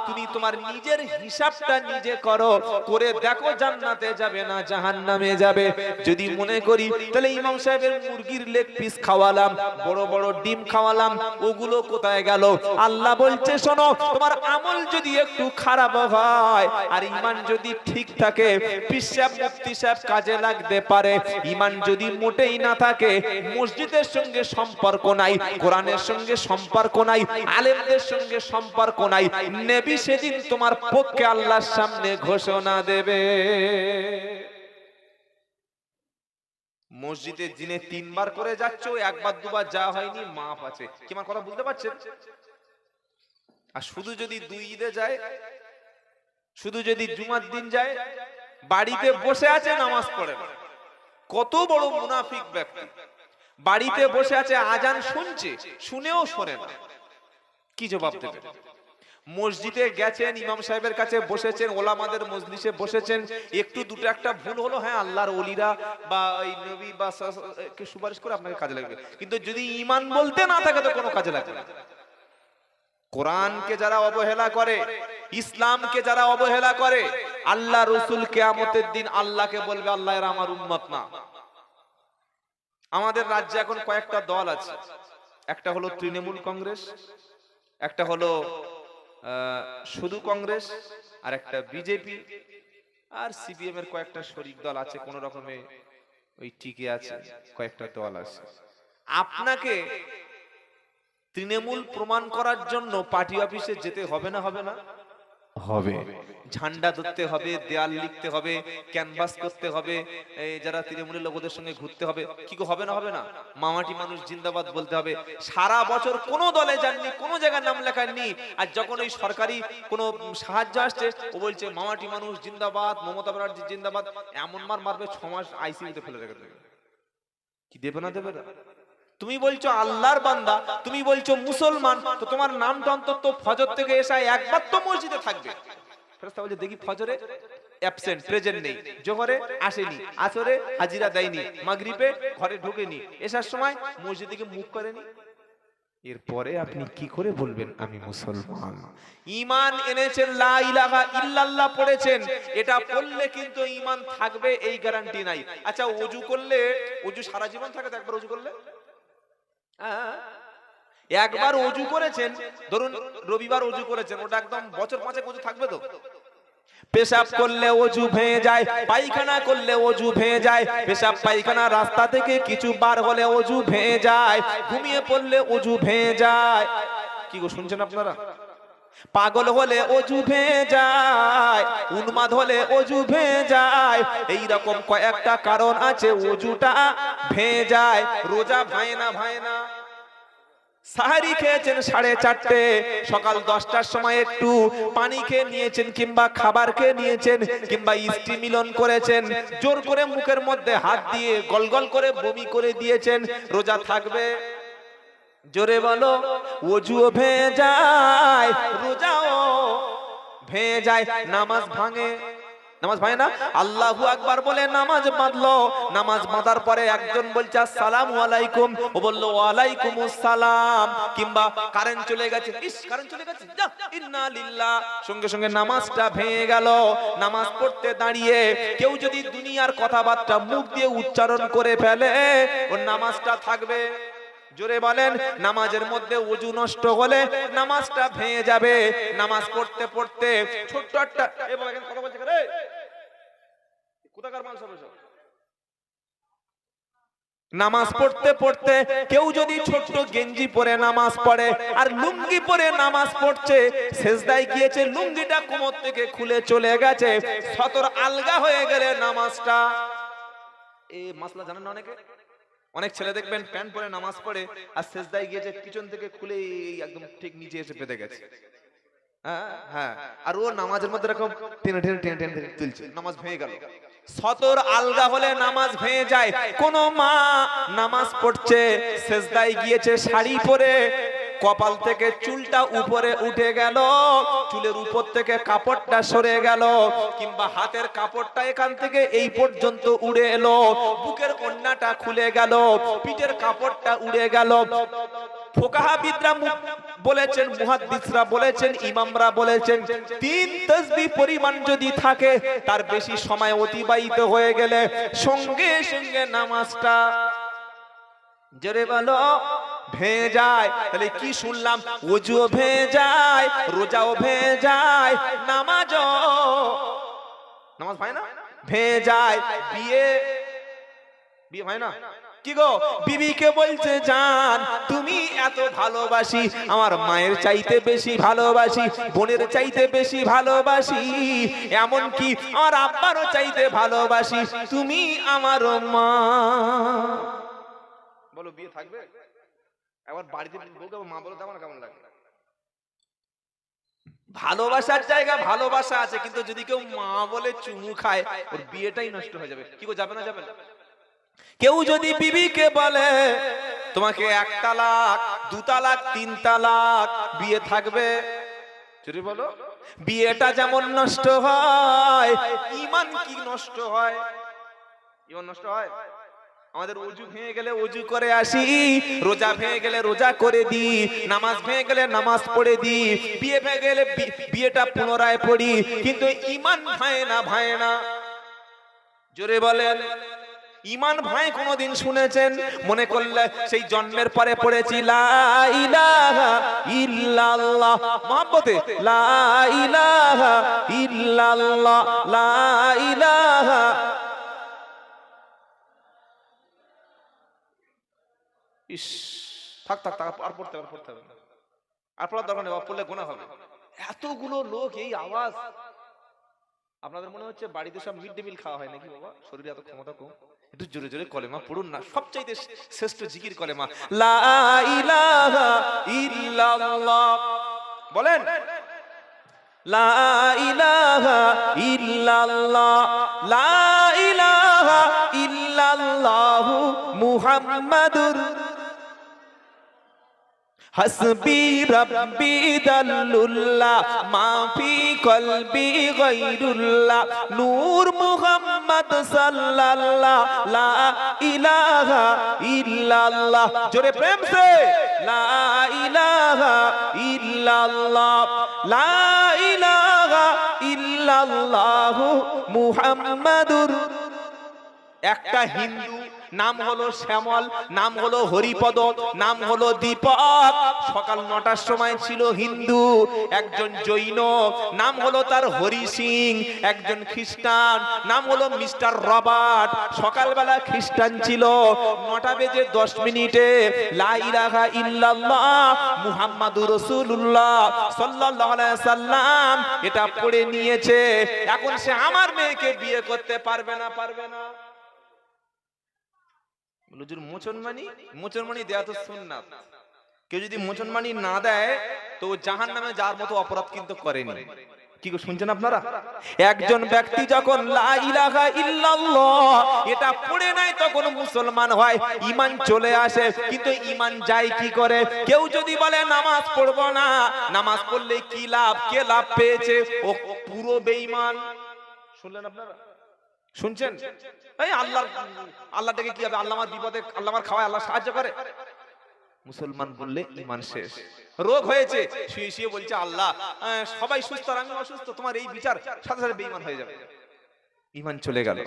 তুমি তোমার নিজের হিসাবটা নিজে করো, করে দেখো জান্নাতে যাবে না জাহান্নামে যাবে। যদি মনে করি তাহলে ইমাম সাহেবের মুরগির লেগ পিস খাওয়ালাম, বড় বড় ডিম খাওয়ালাম, ওগুলো কোথায় গেল? আল্লাহ বলছে শোনো, তোমার আমল যদি একটু খারাপ হয় আর ঈমান যদি ঠিক থাকে, পিসাব মুফতি সাহেব কাজে লাগতে পারে। ঈমান যদি মোটেই না থাকে, মসজিদের সঙ্গে সম্পর্ক নাই, কোরআনের সঙ্গে সম্পর্ক নাই, আলেমদের সঙ্গে সম্পর্ক নাই, নবী সেদিন তোমার পক্ষে আল্লাহর সামনে ঘোষণা দেবে। মসজিদে দিনে 3 বার করে যাচ্ছ, একবার দুবার যা হয়নি মাপ আছে। কি আমার কথা বুঝতে পারছেন? আর শুধু যদি 2 ঈদে যায়, শুধু যদি জুমার দিন যায়, বাড়িতে বসে আছে নামাজ পড়ে না। কত বড় মুনাফিক ব্যক্তি, বাড়িতে বসে আছে, আজান শুনছে, শুনেও শোনে না। কি জবাব দেবে? মসজিদে গেছেন, ইমাম সাহেবের কাছে বসেছেন, ওলামাদের মজলিসে বসেছেন, একটু দুটো একটা ভুল হলো, হ্যাঁ আল্লাহর ওলিরা বা এই নবী বা কে সুপারিশ করে আপনাকে কাজে লাগবে, কিন্তু যদি ঈমান বলতে না থাকে তো কোনো কাজে লাগবে না। কোরআনকে যারা অবহেলা করে, ইসলামকে যারা অবহেলা করে, আল্লাহ রাসূল কিয়ামতের দিন আল্লাহকে বলবে আল্লাহ এরা আমার উম্মত না। আমাদের রাজ্যে এখন কয়েকটা দল আছে, একটা হলো তৃণমূল কংগ্রেস, একটা হলো শুধু কংগ্রেস, আর একটা বিজেপি, আর সিপিএম এর কয়েকটা শরিক দল আছে, কোন রকমে ওই টিকে আছে, কয়েকটা দল আছে। আপনাকে তৃণমূল প্রমাণ করার জন্য পার্টি অফিসে যেতে হবে না? হবে না? হবে। ঝান্ডা ধরতে হবে, দেয়াল লিখতে হবে, ক্যানভাস করতে হবে, এই যারা তৃণমূলের লোকদের সঙ্গে ঘুরতে হবে। কি হবে না? হবে না? মামাটি মানুষ জিন্দাবাদ বলতে হবে। সারা বছর কোন দলে যাননি, কোন জায়গায় নাম লেখাননি, আর যখন ওই সরকারি কোন সাহায্য আসছে ও বলছে মামাটি মানুষ জিন্দাবাদ, মমতা ব্যানার্জি জিন্দাবাদ, এমন মার মারবে 6 মাস আইসিইউতে ফেলে রেখে দেবে। কি দেবে না দেবে না? তুমি বলছো আল্লাহর বান্দা, তুমি বলছো মুসলমান, তো তোমার নামটা অন্তত ফজর থেকে এসে একবার তো মসজিদে থাকবে। ফেরেশতা বলছে দেখি ফজরে অ্যাবসেন্ট, প্রেজেন্ট নেই, জোহরে আসেনি, আসরে হাজিরা দেয়নি, মাগরিবে ঘরে ঢোকেনি, এসার সময় মসজিদ থেকে মুখ করেনি। এরপরে আপনি কি করে বলবেন আমি মুসলমান? ঈমান এনেছেন, লা ইলাহা ইল্লাল্লাহ পড়েছেন, এটা পড়লে কিন্তু ঈমান থাকবে এই গ্যারান্টি নাই। আচ্ছা ওযু করলে, ওযু সারা জীবন থাকে তো একবার ওযু করলে? একবার ওযু করেছেন, ধরুন রবিবার ওযু করেছেন, ওটা একদম বছর 5 ওযু থাকবে তো? পেশাব করলে অজু ভেঙে যায়, পায়খানা করলে অজু ভেঙে যায়, পেশাব পায়খানা রাস্তা থেকে কিছু বার হলে অজু ভেঙে যায়, ঘুমিয়ে পড়লে অজু ভেঙে যায়। কি গো শুনছেন আপনারা? পাগল হলে অজু ভেঙে যায়, উন্মাদ হলে অজু ভেঙে যায়, এইরকম কয়েকটা কারণ আছে অজুটা ভেঙে যায়। রোজা ভাঙে না? ভাঙে না। সাহারি খেয়েছেন 4:30, সকাল 10টার সময় একটু পানি খেয়ে নিয়েছেন কিংবা খাবার খেয়ে নিয়েছেন কিংবা ইষ্টি মিলন করেছেন, জোর করে মুখের মধ্যে হাত দিয়ে গলগল করে বমি করে দিয়েছেন, রোজা থাকবে? জোরে বলো। ওযুও ভেঙে যায়, রোজাও ভেঙে যায়, নামাজ ভাঙে। নামাজ ভাঙে না? আল্লাহু আকবার বলে নামাজ বাঁধলো, নামাজ বাঁধার পরে একজন বলছে আসসালামু আলাইকুম, ও বললো ওয়ালাইকুমুস সালাম, কিংবা কারেন্ট চলে গেছে, ইস কারেন্ট চলে গেছে, যা ইন্না লিল্লাহ, সঙ্গে সঙ্গে নামাজটা ভেঙে গেল। নামাজ পড়তে দাঁড়িয়ে কেউ যদি দুনিয়ার কথাবার্তা মুখ দিয়ে উচ্চারণ করে ফেলে, ওর নামাজটা থাকবে? জোরে বলেন। নামাজের মধ্যে ওযু নষ্ট হলে নামাজটা ভেঙে যাবে। নামাজ পড়তে পড়তে ছোট্ট একটা কথা বলছে, রে কোথাকার মানুষ হবে সব? নামাজ পড়তে পড়তে কেউ যদি ছোট্ট গেঞ্জি পরে নামাজ পড়ে আর লুঙ্গি পরে নামাজ পড়ছে, সেজদায় গিয়েছে, লুঙ্গিটা কোমর থেকে খুলে চলে গেছে, সতর আলগা হয়ে গেলে নামাজটা, এই মাসলা জানেন না অনেকে? অনেক ছেলে দেখবেন প্যান্ট পরে নামাজ পড়ে আর সেজদায় গিয়েছে, পিছন থেকে খুলে একদম ঠিক নিচে এসে পেতে গেছে। হ্যাঁ, আর ও নামাজের মধ্যে এরকম টেনে টেনে টেনে টেনে তুলছে, নামাজ ভেঙে গেল। সতর আলগা হলে নামাজ ভেঙে যায়। কোন মা নামাজ পড়ছে, সেজদায় গিয়েছে, শাড়ি পরে কপাল থেকে চুলটা উপরে উঠে গেল, চুলের উপর থেকে কাপড়টা সরে গেল, কিংবা হাতের কাপড়টা এখান থেকে এই পর্যন্ত উড়ে এলো, বুকের ওড়নাটা খুলে গেল, পিঠের কাপড়টা উড়ে গেল। ফুকাহাবিদরা বলেছেন, মুহাদ্দিসরা বলেছেন, ইমামরা বলেছেন, 3 তাসবিহ পরিমাণ যদি থাকে, তার বেশি সময় অতিবাহিত হয়ে গেলে সঙ্গে সঙ্গে নামাজটা, জোরে বলো, ভেঙে যায়। তাহলে কি শুনলাম? ওযুও ভেঙে যায়, রোজাও ভেঙে যায়, নামাজ ভাই না ভেঙে যায়, বিয়ে হয় না? কি গো, বিবিকে বলছে জান তুমি এত ভালোবাসি, আমার মায়ের চাইতে বেশি ভালোবাসি, বোনের চাইতে বেশি ভালোবাসি, এমন কি আমার আব্বারও চাইতে ভালোবাসি, তুমি আমার মা। বলো বিয়ে থাকবে? একবার বাড়িতে বউকে মা বলো, তেমন কেমন লাগে? ভালোবাসার জায়গা ভালোবাসা আছে, কিন্তু যদি কেউ মা বলে চুমু খায়, ওর বিয়েটাই নষ্ট হয়ে যাবে। কি গো, যাবে না? যাবে না? কেউ যদি বিবিকে বলে তোমাকে 1 তালাক, 2 তালাক, 3 তালাক, বিয়ে থাকবে? যদি বলো, বিয়েটা যেমন নষ্ট হয়, ঈমান কি নষ্ট হয়? ঈমান নষ্ট হয়। আমাদের ওযু ভেঙে গেলে ওযু করে আসি, রোজা ভেঙে গেলে রোজা করে দি, নামাজ ভেঙে গেলে নামাজ পড়ে দি, বিয়ে ভেঙে গেলে বিয়েটা পুনরায় পড়ি, কিন্তু ঈমান ভাঙে না। ভাঙে না? জোরে বলেন। ঈমান ভাই কোনদিন শুনেছেন? মনে করলে সেই জন্মের পরে পড়েছি লা ইলাহা ইল্লাল্লাহ, মহব্বতে লা ইলাহা ইল্লাল্লাহ, লা ইলাহা। ইস, থাক থাক থাক, আর পড়তে হবে, পড়তে হবে, আর পড়ার দরকার নেই, পড়লে গুনাহ হবে। এতগুলো লোক, এই আওয়াজ, আপনাদের মনে হচ্ছে বাড়িতে সব মিড ডে মিল খাওয়া হয় নাকি? বাবা, শরীরে এত ক্ষমতা কম। একটু জোরে জোরে কলেমা পড়ুন না, সবচাইতে শ্রেষ্ঠ জিকির কলেমা লা ইলাহা ইল্লাল্লাহ। বলেন লা ইলাহা ইল্লাল্লাহ, লা ইলাহা ইল্লাল্লাহু মুহাম্মাদুর হাসবি রব্বি দাল্লুল্লাহ মাফি কলবি গায়রুল্লাহ নূর মুহাম্মদ সাল্লাল্লাহ লা ইলাহা ইল্লাল্লাহ। জোরে প্রেম সে লা ইলাহা ইল্লাল্লাহ, লা ইলাহা ইল্লাল্লাহু মুহাম্মাদুর। একটা হিন্দু নাম হলো শ্যামল, নাম হলো হরিপদ, নাম হলো দীপক। সকাল 9টার সময় ছিল হিন্দু, একজন জৈন, নাম হলো তার হরি সিং, একজন খ্রিস্টান, নাম হলো মিস্টার রবার্ট। সকালবেলা খ্রিস্টান ছিল, 9টা বেজে 10 মিনিটে লা ইলাহা ইল্লাল্লাহ মুহাম্মাদুর রাসূলুল্লাহ সাল্লাল্লাহু আলাইহি সাল্লাম এটা পড়ে নিয়েছে। এখন সে আমার মেয়েকে বিয়ে করতে পারবে না, পারবে না। হুজুর মুসলমানি দেয়া তো সুন্নাত, কেউ যদি মুসলমানি না দেয় তো জাহান্নামে যাওয়ার মতো অপরাধ কিন্তু করেনি। কি গো শুনছেন আপনারা? একজন ব্যক্তি যখন লা ইলাহা ইল্লাল্লাহ এটা পড়ে নাই তখন মুসলমান হয়, ঈমান চলে আসে। কিন্তু ঈমান যায় কি করে? কেউ যদি বলে নামাজ পড়বো না, নামাজ পড়লে কি লাভ, কে লাভ পেয়েছে, ও পুরো বেঈমান। শুনলেন আপনারা? শুনছেন? এই আল্লাহটাকে কি হবে? আল্লাহ আমার বিপদে, আল্লাহ আমার খাওয়ায়, আল্লাহ সাহায্য করে। মুসলমান বললে ঈমান শেষ। রোগ হয়েছে, শুয়ে শুয়ে বলছে আল্লাহ সবাই সুস্থ আর আমি অসুস্থ, তোমার এই বিচার, সাথে সাথে বেঈমান হয়ে যাবে, ঈমান চলে গেল।